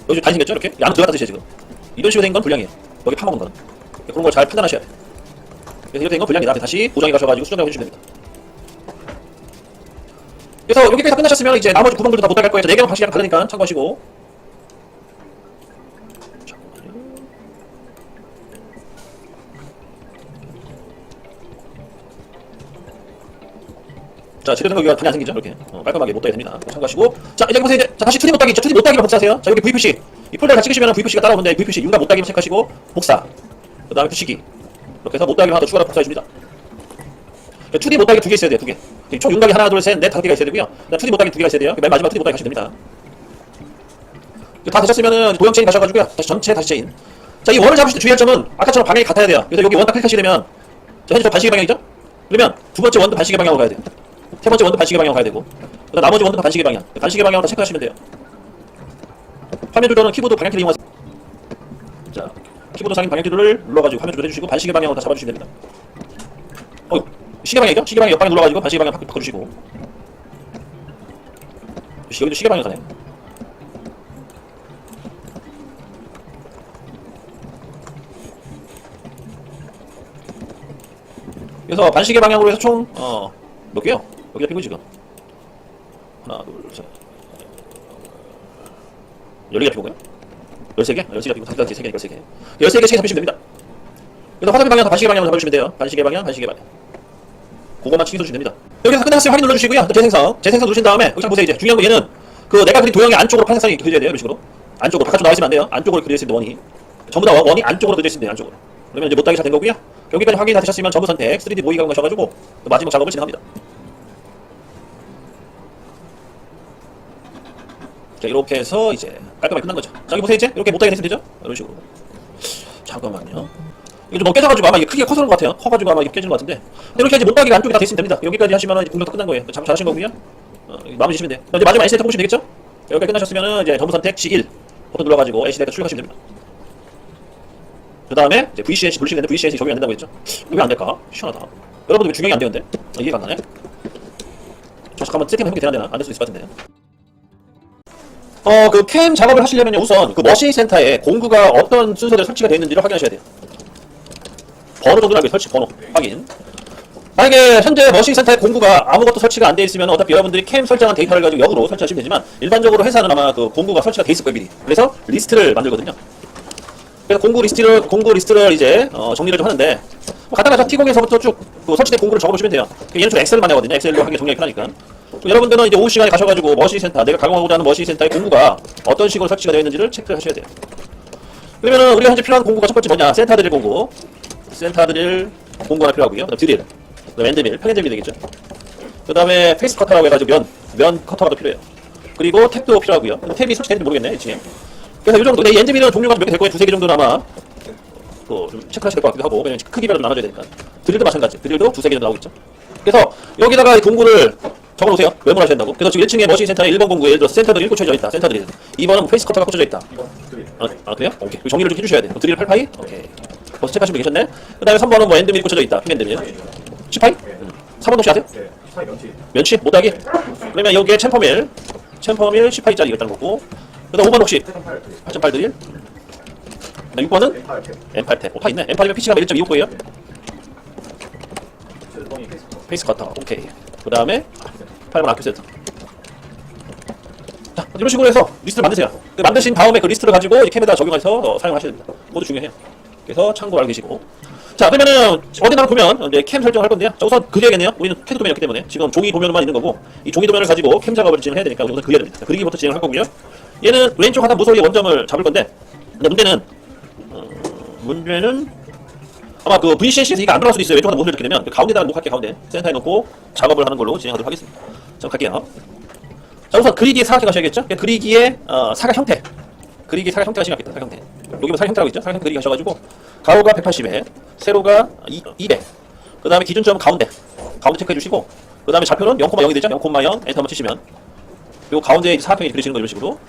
여기 단이 생겼죠? 이렇게? 안으로 들어갔다 드세요 지금. 이런 식으로 된 건 불량이에요. 여기 파먹은 거는. 그런 걸 잘 판단하셔야 돼요. 그래서 이렇게 된 건 불량이다. 다시 보정해 가셔가지고 수정하고 해주시면 됩니다. 그래서 여기까지 다 끝나셨으면 이제 나머지 구멍들도 다 못하게 할 거예요. 4개만 방식이랑 다르니까 참고하시고. 자, 재료된 거 여기가 단이 안 생기죠? 이렇게. 깔끔하게 못하게 됩니다. 참고하시고. 자, 이제 보세요. 이제 자, 다시 2D 못하기 있죠? 2D 못하기로 복사하세요. 자, 여기 VPC. 이 폴더를 다 찍으시면 VPC가 따라오는데 VPC 윤곽 못하기만 체크하시고 복사. 그 다음에 붙이기. 이렇게 해서 못하기로 하나 더 추가로 복사해줍니다. 2D 못하기 2개 있어야 돼요. 2개. 총 윤곽이 하나, 둘, 셋, 넷, 5개가 있어야 되고요. 2D 못하기 2개가 있어야 돼요. 맨 마지막 2D 못하기 하시면 됩니다. 다 되셨으면은 도형 체인 가셔가지고요. 다시 전체 다시 체인. 자, 이 원을 잡으실 때 주의할 점은 아까처럼 방향이 같아야 돼요. 그래서 여기 원 딱 클릭하시게 되면 자, 현재 저 반시계 방향이죠? 그러면 두 번째 원도 반시계 방향으로 가야 돼요. 세 번째 원도 반시계 방향으로 가야 되고. 그다음 나머지 원도 반시계 방향. 반시계 방향으로 다 체크하시면 돼요. 화면 조절은 키보드 방향키를 이용하세요. 자, 키보드 상인 방향키를 눌러가지고 화면 조절해주시고 반시계 방향으로 다 잡아주시면 됩니다. 시계 방향이죠? 시계 방향 옆방에 눌러가지고 반시계 방향 바꿔주시고. 여기도 시계 방향 가네. 그래서 반시계 방향으로 해서 총 몇 개요? 여기다 핀 거 지금 하나 둘셋 14개 피고요? 13개? 13개 피고 3개 13개 13개씩 잡으시면 됩니다. 그래서 화살표 방향 반시계 방향으로 잡으시면 돼요. 반시계 방향 반시계 방향 그거만 치기 주시면 됩니다. 여기서 끝났으면 확인 눌러주시고요. 재생성 누르신 다음에 여기 잘 보세요. 이제 중요한 거 얘는 그 내가 그린 도형의 안쪽으로 방향성이 그려져야 돼요. 이런 식으로 안쪽으로 바깥으로 나와 있으면 안 돼요. 안쪽으로 그려져 있습니다. 원이 전부 다 원이 안쪽으로 그려져 있습니다. 안쪽으로. 그러면 이제 못하기 잘 된 거고요. 여기까지 확인 다 되셨으면 전부 선택 3D 모의 가공 하셔가지고 마지막 작업을 진행합니다. 자 이렇게 해서 이제 깔끔하게 끝난 거죠. 자 여기 보세요. 이제 이렇게 못하게 됐으면 되죠. 이런 식으로. 잠깐만요. 이게 좀 너무 깨져가지고 아마 이게 크기가 커서 그런 것 같아요. 커가지고 아마 이게 깨지는 것 같은데 이렇게 이제 못하기가 안쪽에 다 됐으면 됩니다. 여기까지 하시면 공격도 끝난 거예요. 참 잘하신 거고요. 마무리 지시면 돼요. 이제 마지막 A세트 보시면 되겠죠? 여기까지 끝나셨으면 이제 전부 선택 C1 버튼 눌러가지고 A세트 출력하시면 됩니다. 그 다음에 이제 VCNC 돌리시면 되는데 VCNC 적용이 안 된다고 했죠? 왜 안 될까? 시원하다. 여러분들 왜 중요한 게 안 되는데? 이해가 안 가네? 저 잠깐만 세팅 해보게 되나? 안 될 수도 있을 것 같은데. 그 캠 작업을 하시려면 우선 그 머신 센터에 공구가 어떤 순서대로 설치가 되어 있는지를 확인하셔야 돼요. 번호 정도는 알고 설치 번호 확인. 만약에 현재 머신 센터에 공구가 아무것도 설치가 안 되어 있으면 어차피 여러분들이 캠 설정한 데이터를 가지고 역으로 설치하시면 되지만 일반적으로 회사는 아마 그 공구가 설치가 돼 있을 거예요 미리. 그래서 리스트를 만들거든요. 그래서 공구 리스트를 이제 정리를 좀 하는데 뭐 간단하죠. T0에서부터 쭉 그 설치된 공구를 적어보시면 돼요. 얘는 좀 엑셀만 하거든요. 엑셀로 하기 정리하기 편하니까. 여러분들은 이제 오후 시간에 가셔가지고 머신 센터, 내가 가공하고자 하는 머신 센터의 공구가 어떤 식으로 설치가 되어 있는지를 체크를 하셔야 돼요. 그러면은 우리가 현재 필요한 공구가 첫 번째 뭐냐? 센터 드릴 공구. 센터 드릴 공구 하나 필요하고요. 그다음 드릴, 그다음 엔드밀, 평엔드밀 되겠죠. 그다음에 페이스 커터라고 해가지고 면 커터가 더 필요해요. 그리고 탭도 필요하고요. 탭이 설치되는지 모르겠네 지금. 그래서 이 정도. 이 엔드밀은 종류가 몇 개 될 거예요. 2-3개 정도는 아마 좀 체크하셔야 될 것 같기도 하고, 왜냐면 크기별로 좀 나눠져야 되니까. 드릴도 마찬가지. 드릴도 2-3개 정도 나오겠죠. 그래서 여기다가 이 공구를 적어놓으세요. 메모를 하셔야 된다고. 그래서 지금 1층에 머신 센터에 1번 공구에 예를 들어 센터들이 꽂혀져 있다. 센터 드릴. 2번은 페이스 커터가 꽂혀져 있다. 그래요? 오케이. 정리를 좀 해주셔야 돼요. 드릴 8파이? 오케이. 벌써 체크하신 분 계셨네? 그 다음에 3번은 뭐 엔드밀이 꽂혀져 있다. 핀엔드밀. 10파이? 4번 혹시 아세요? 면치? 못하기? 그러면 여기에 챔퍼밀 10파이짜리 일단 먹고. 그 다음 5번 혹시? 8.8 드릴? 6번은? M8탭. 5파 있네. M8이면 PC가 1.25고예요. 페이스 커터. 오케이. 그 다음에 8번 아큐 세트. 자, 이런 식으로 해서 리스트를 만드세요. 그 만드신 다음에 그 리스트를 가지고 이 캠에다 적용해서 사용하셔야 됩니다. 모두 중요해요. 그래서 참고를 알고 계시고. 자, 그러면은 어디나 보면 이제 캠 설정을 할 건데요. 자, 우선 그려야겠네요. 우리는 캐드 도면이었기 때문에 지금 종이 도면만 있는 거고, 이 종이 도면을 가지고 캠 작업을 진행해야 되니까 우선 그려야 됩니다. 그리기부터 진행을 할 거고요. 얘는 왼쪽 하단 무소리의 원점을 잡을 건데, 근데 문제는 아마 그 VCNC에서 이게 안 들어갈 수도 있어요. 왼쪽 하단 무소리를 넣게 되면 그 가운데다가 놓을게요. 가운데 센터에 놓고 작업을 하는 걸로 진행하도록 하겠습니다. 자, 갈게요. 자, 우선 그리기의 사각형 가셔야겠죠? 그리기의 사각 형태. 그리기의 사각 형태가 심각했다. 사각 형태. 여기면 사각 형태라고 있죠? 사각 형태 그리기 하셔가지고 가로가 180에 세로가 200. 그 다음에 기준점은 가운데 체크해 주시고, 그 다음에 좌표는 0,0이 되죠? 0,0 엔터 한번 치시면 그리고 가운데에 사각형이 그려지는 거 이런 식으로.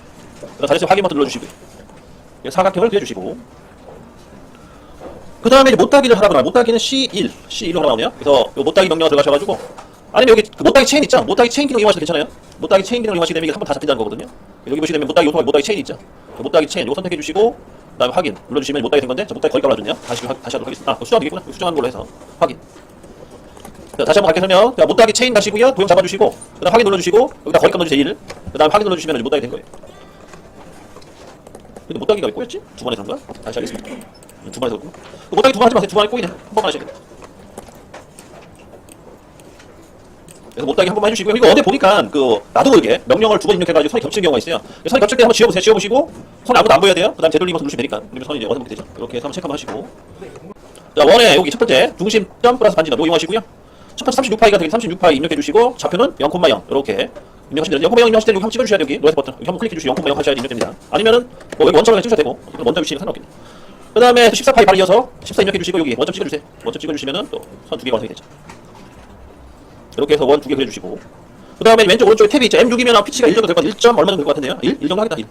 다 됐으면 확인 버튼 눌러주시고요. 사각형을 그려주시고, 그 다음에 이제 못따기를 하라고 나와요. 못따기는 C1로 나오네요. 그래서 요 못따기 명령어 들어가셔가지고, 아니면 여기 그 못따기 체인 있죠? 못따기 체인 기능 이용하셔도 괜찮아요. 못따기 체인 기능 이용하시게 되면 이게 한 번 다 잡힌다는 거거든요. 여기 보시면 못따기 요소가 못따기 체인 있죠? 못따기 체인 이거 선택해 주시고, 그 다음에 확인 눌러주시면 못따기 된 건데, 저 못따기 거기까지 올라줬네요. 다시 하도록 하겠습니다. 수정 되겠구나. 수정한 걸로 해서 확인. 자, 다시 한번 갈게 설명. 자, 못따기 체인 가시고요. 도형 잡아주시고, 그 다음 확인 눌러주시고, 여기다 거기까지 넣어주세요. 1. 그 다음 확인 눌러주시면 못따기 된 거예요. 근데 못따기가 왜 꼬였지? 두 번에 산가? 다시 하겠습니다. 두 번에 샀구나. 못따기 두 번 하지 마세요. 두 번에 꼬이네. 한 번만 하셔야겠다. 그래서 못따기 한 번만 해주시고요. 이거 어디 보니까 그 나도 모르게 명령어를 두 번 입력해가지고 선이 겹치는 경우가 있어요. 선이 겹칠 때 한번 지워보세요. 지워보시고 선 아무도 안 보여야 돼요. 그 다음 되돌리기 버튼 누르시면 되니까. 그러면 선이 이제 어디서 되죠. 이렇게 해서 한번 체크 한번 하시고. 자, 원에 여기 첫 번째 중심점 플러스 반지점 이거 이용하시고요. 첫 번째 36파이가 되게 36파이 입력해주시고, 좌표는 0,0 이렇게 입력하시면 돼요. 0,0 입력하실 때 여기 한번 찍어주셔야 돼요. 여기 노란색 버튼 여기 한번 클릭해주시고 0,0 하셔야 입력됩니다. 아니면은 뭐 여기 원점을 찍으셔도 되고, 원점 위치는 상관없겠네. 그 다음에 14파이 바로 이어서 14 입력해주시고 여기 원점 찍어주세요. 원점 찍어주시면은 또 선 두 개가 완성이 되죠. 이렇게 해서 원 두 개 그려주시고, 그 다음에 왼쪽 오른쪽에 탭이 있죠. M6이면 피치가 1 정도 될 것 같아요. 1점 얼마 정도 될 것 같은데요? 1 정도 하겠다. 1.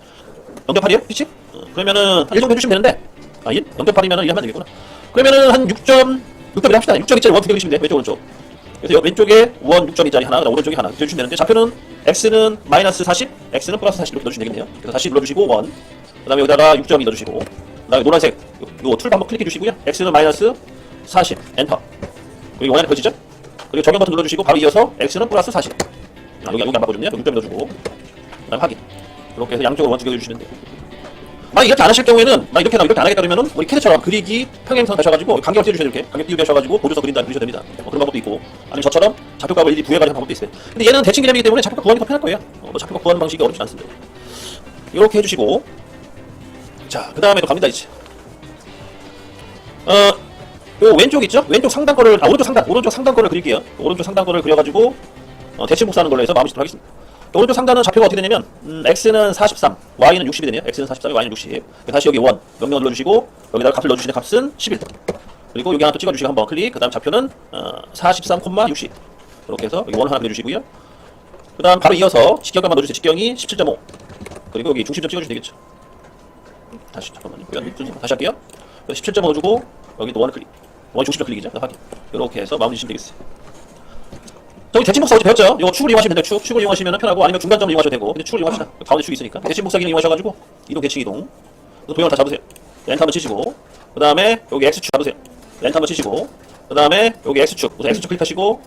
0.8이에요? 피치? 그러면은 1 정도 해주시면 되는데, 1? 0.8이면은 1 하면 되겠구나. 그러면은 한 6.1 합시다. 6.2짜리 원 두 개 그리시면 돼요. 왼쪽 오른쪽. 그래서 왼쪽에 원 6.2짜리 하나, 오른쪽에 하나 그려주시면 되는데, 좌표는 X는 마이너스 40, X는 플러스 40 이렇게 넣어주시면 되겠네요. 그래서 다시 눌러주시고 원, 그 다음에 여기다가 6.2 넣어주시고, 그 다음에 노란색 요 툴 한번 클릭해 주시고요. X는 마이너스 40 엔터. 여기 원하는 거지죠? 그리고 적용 버튼 눌러주시고 바로 이어서 X는 플러스 40. 여기 안 바꿔줬네요. 6점 넣어주고 그다음 확인. 이렇게 해서 양쪽으로 원칙 그려주시면 돼요. 만약 이렇게 안 하실 경우에는 이렇게 안 하겠다 그러면은 우리 캐드처럼 그리기 평행선 가셔가지고 간격을 띄워주셔야 이렇게 간격 띄우게 하셔가지고 보조서 그린다 그리셔야 됩니다. 그런 방법도 있고 아니면 저처럼 좌표값을 일일이 부여해가지고 방법도 있어요. 근데 얘는 대칭 개념이기 때문에 좌표값 구하기 더 편할 거예요. 좌표값 구하는 방식이 어렵지 않습니다. 이렇게 해주시고 자 그 다음에 또 갑니다 이제. 요 왼쪽 있죠? 왼쪽 상단 거를 오른쪽 상단 거를 그릴게요. 오른쪽 상단 거를 그려가지고 대칭 복사하는 걸로 해서 마무리 짓도록 하겠습니다. 오른쪽 상단은 좌표가 어떻게 되냐면 x는 43, y는 60이 되네요. x는 43, y는 60. 다시 여기 원 명령을 눌러주시고 여기다가 값을 넣어주시는 값은 11. 그리고 여기 하나 또 찍어주시고 한번 클릭. 그 다음 좌표는 43,60. 이렇게 해서 여기 원 하나 그려주시고요. 그 다음 바로 이어서 직경값만 넣어주세요. 직경이 17.5. 그리고 여기 중심점 찍어주시면 되겠죠. 다시 잠깐만요. 다시 할게요. 17.5 주고 여기 또 원 클릭. 원 중심점 클릭이죠. 확인. 이렇게 해서 마무리 지시면 되겠어요. 저기 대칭 복사 어제 배웠죠? 이거 축을 이용하시면 돼요. 축을 이용하시면 편하고 아니면 중간점을 이용하셔도 되고. 근데 축을 이용합시다. 가운데 축이 있으니까. 대칭 복사 기능 이용하셔가지고 이동 대칭 이동. 도형을 다 잡으세요. 엔터 한번 치시고 그 다음에 여기 X축 잡으세요. 엔터 한번 치시고 그 다음에 여기 X축. 우선 X축 클릭하시고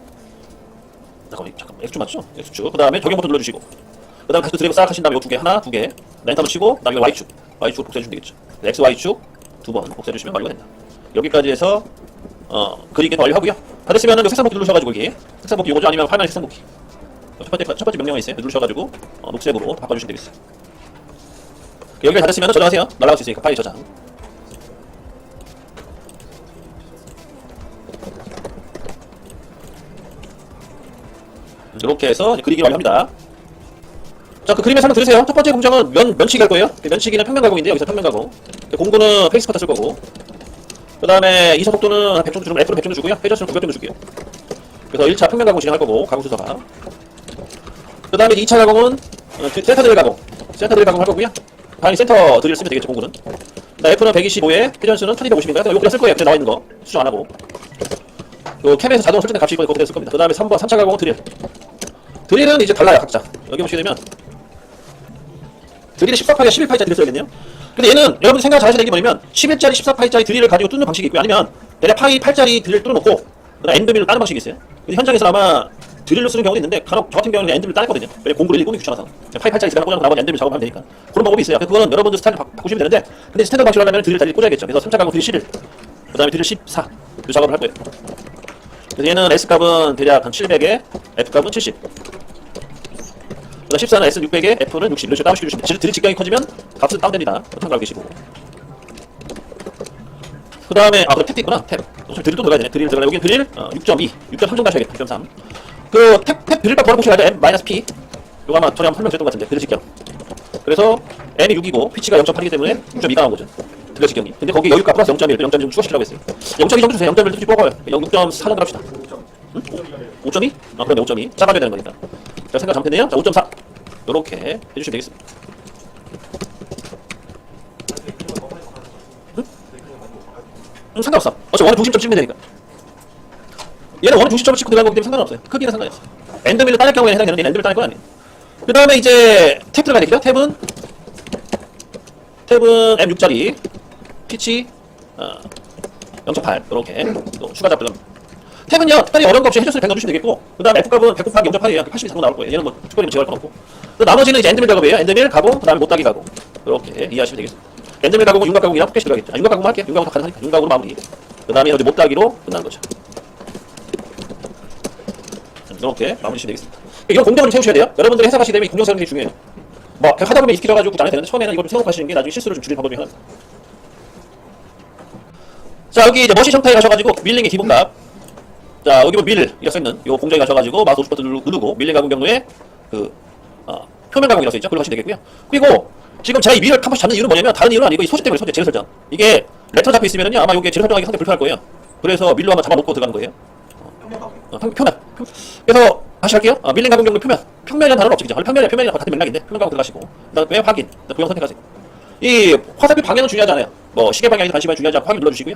잠깐만 X축 맞죠? X축. 그 다음에 적용 버튼 눌러주시고 그 다음에 다시 또 드래그 싹 하신 다음에 이 두 개 하나 두 개 엔터 한번 치고 그 다음에 Y축. Y축 복사해주시면 되겠죠. X, Y축 두 번 복사해주시면 완료가 된다. 여기까지 해서 그리기 완료하고요. 다 됐으면 색상 복귀 누르셔가지고 여기 색상 복귀 요거죠? 아니면 화면 색상 복귀 첫 번째 명령이 있어요. 누르셔가지고 녹색으로 바꿔주시면 되겠어요. 여기까지 다 됐으면 저장하세요. 날아갈 수 있으니까 파일 저장. 이렇게 해서 그리기 완료합니다. 자, 그 그림에 설명 들으세요. 첫 번째 공정은 면치기 할 거예요. 면치기는 평면 가공인데 여기서 평면 가공. 공구는 페이스 커터 쓸 거고. 그 다음에 이서 속도는 100 정도 주면 F로 100 정도 주고요. 회전수는 900 정도 줄게요. 그래서 1차 평면 가공 진행할 거고, 가공 순서가. 그 다음에 2차 가공은 센터 드릴 가공. 센터 드릴 가공 할 거고요. 당연히 센터 드릴 쓰면 되겠죠, 공구는. F는 125에 회전수는 1250인가요? 요거 그냥 쓸 거예요. 그냥 나와 있는 거. 수정 안 하고. 요 캡에서 자동 설정된 값이 이번에 그대로 쓸 겁니다. 그 다음에 3차 가공은 드릴. 드릴은 이제 달라요, 각자. 여기 보시게 되면. 드릴이 14파이에 11파이짜리 드릴 써야겠네요. 근데 얘는 여러분들 생각 잘 하셔야 되는 게 뭐냐면 11짜리 14파이짜리 드릴을 가지고 뚫는 방식이 있고요. 아니면 대략 파이 8짜리 드릴을 뚫어놓고 그다음 엔드밀로 따는 방식이 있어요. 근데 현장에서 아마 드릴로 쓰는 경우도 있는데 간혹 저 같은 경우는 엔드밀로 따냈거든요. 왜냐면 공구를 일일이 꾸미기 귀찮아서 파이 8짜리 드릴 꽂아놓고 나머지 엔드밀 작업하면 되니까 그런 방법이 있어요. 그거는 여러분들 스타일을 바꾸시면 되는데 근데 스탠더드 방식으로 하려면 드릴 자리를 꽂아야겠죠. 그래서 3차 가공 드릴 11 그 다음에 드릴 14 이 작업을 할 거예요. 그래서 얘는 S값은 대략 한 700에 F값은 70 14는 S 600에 F는 60 이렇게 다운시켜 주시면 돼요. 드릴 직경이 커지면 값은 다운됩니다. 참고하고 계시고 그 다음에 그럼 탭도 있구나. 탭 어차피 드릴 또 들어가야 되네. 드릴 들어가야 여기 드릴 6.2 6.3 정도 하셔야겠다. 6.3 그 탭 드릴값 구하보시면 알죠. M-P 요거 아마 전에 한번 설명드렸던 것 같은데 드릴 직경 그래서 M이 6이고 피치가 0.8이기 때문에 6.2가 나온 거죠. 드릴 직경이 근데 거기 여유값 플러스 0.1 또 0.1 좀 추가시키라고 했어요. 0.2 정도 주세요. 0.1 좀 뽑아요. 6.4 정도 합시다. 5.2? 그러면 5.2 작아져야 되는 거니까 자 생각 잘못했네요. 자 5.4 요렇게 해주시면 되겠습니다. 상관없어. 어차피 원의 중심점 찍으면 되니까. 얘는 원의 중심점을 찍고 들어간 거기 때문에 상관없어요. 크기는 상관이 없어요. 엔드밀로 따낼 경우에는 해당이 되는데 얘는 엔드밀로 따낼 건 아니에요. 그 다음에 이제 탭 들어가야 되겠죠? 탭은 M6짜리 피치 0.8 이렇게 또 추가 잡들 탭은요 특별히 어려운 거 없이 해줬으면 100 넣어주시면 되겠고 그 다음에 F값은 100 곱하기 0.8이에요. 80 이상 나올 거예요. 얘는 뭐 특별히 제어할 건 없고 나머지는 이제 엔드밀 작업이에요. 엔드밀 가공 그 다음에 못따기 가공 이렇게 이해하시면 되겠습니다. 엔드밀 가공은 윤곽 가공이랑 포켓이 들어가겠죠. 윤곽 가공 할게요. 윤곽으로 가능하니까 윤곽으로 마무리 그 다음에 이제 못따기로 끝나는 거죠. 이렇게 마무리 주시면 되겠습니다. 이건 공정을 좀 세우셔야 돼요. 여러분들이 해석하시게 되면 이 공정 세우는 게 중요해요. 뭐 하다 보면 익숙해져가지고 잘 안 되는데 처음에는 이걸 좀 세우고 하시는 게 나중에 실수를 좀 줄일 방법 중에 하나입니다. 자 여기 이제 머시 형태에 가셔가지고 밀링의 기본값 자 여기 뭐 밀 이렇게 써있는 요 공정에 가셔가지고 마우스 50버튼 누르고 밀링 가공 경로에 그 표면 가공이라고 써있죠. 그걸로 하시면 되겠고요. 그리고 지금 제가 이 밀을 한 번씩 잡는 이유는 뭐냐면 다른 이유는 아니고 이 소재 때문에 소재 재료 설정 이게 레터 잡혀 있으면요 아마 이게 재료 설정하기 상당히 불편할 거예요. 그래서 밀로 한번 잡아놓고 들어가는 거예요. 표면 그래서 다시 할게요. 밀링 가공 경로 평면이라는 단어는 없죠. 표면이랑 같은 맥락인데 표면 가공 들어가시고 그다음에 확인 도형 선택하세요. 이 화살표 방향은 중요하지 않아요. 뭐 시계 방향이 관심이 중요하지 않고 확인 눌러주시고요.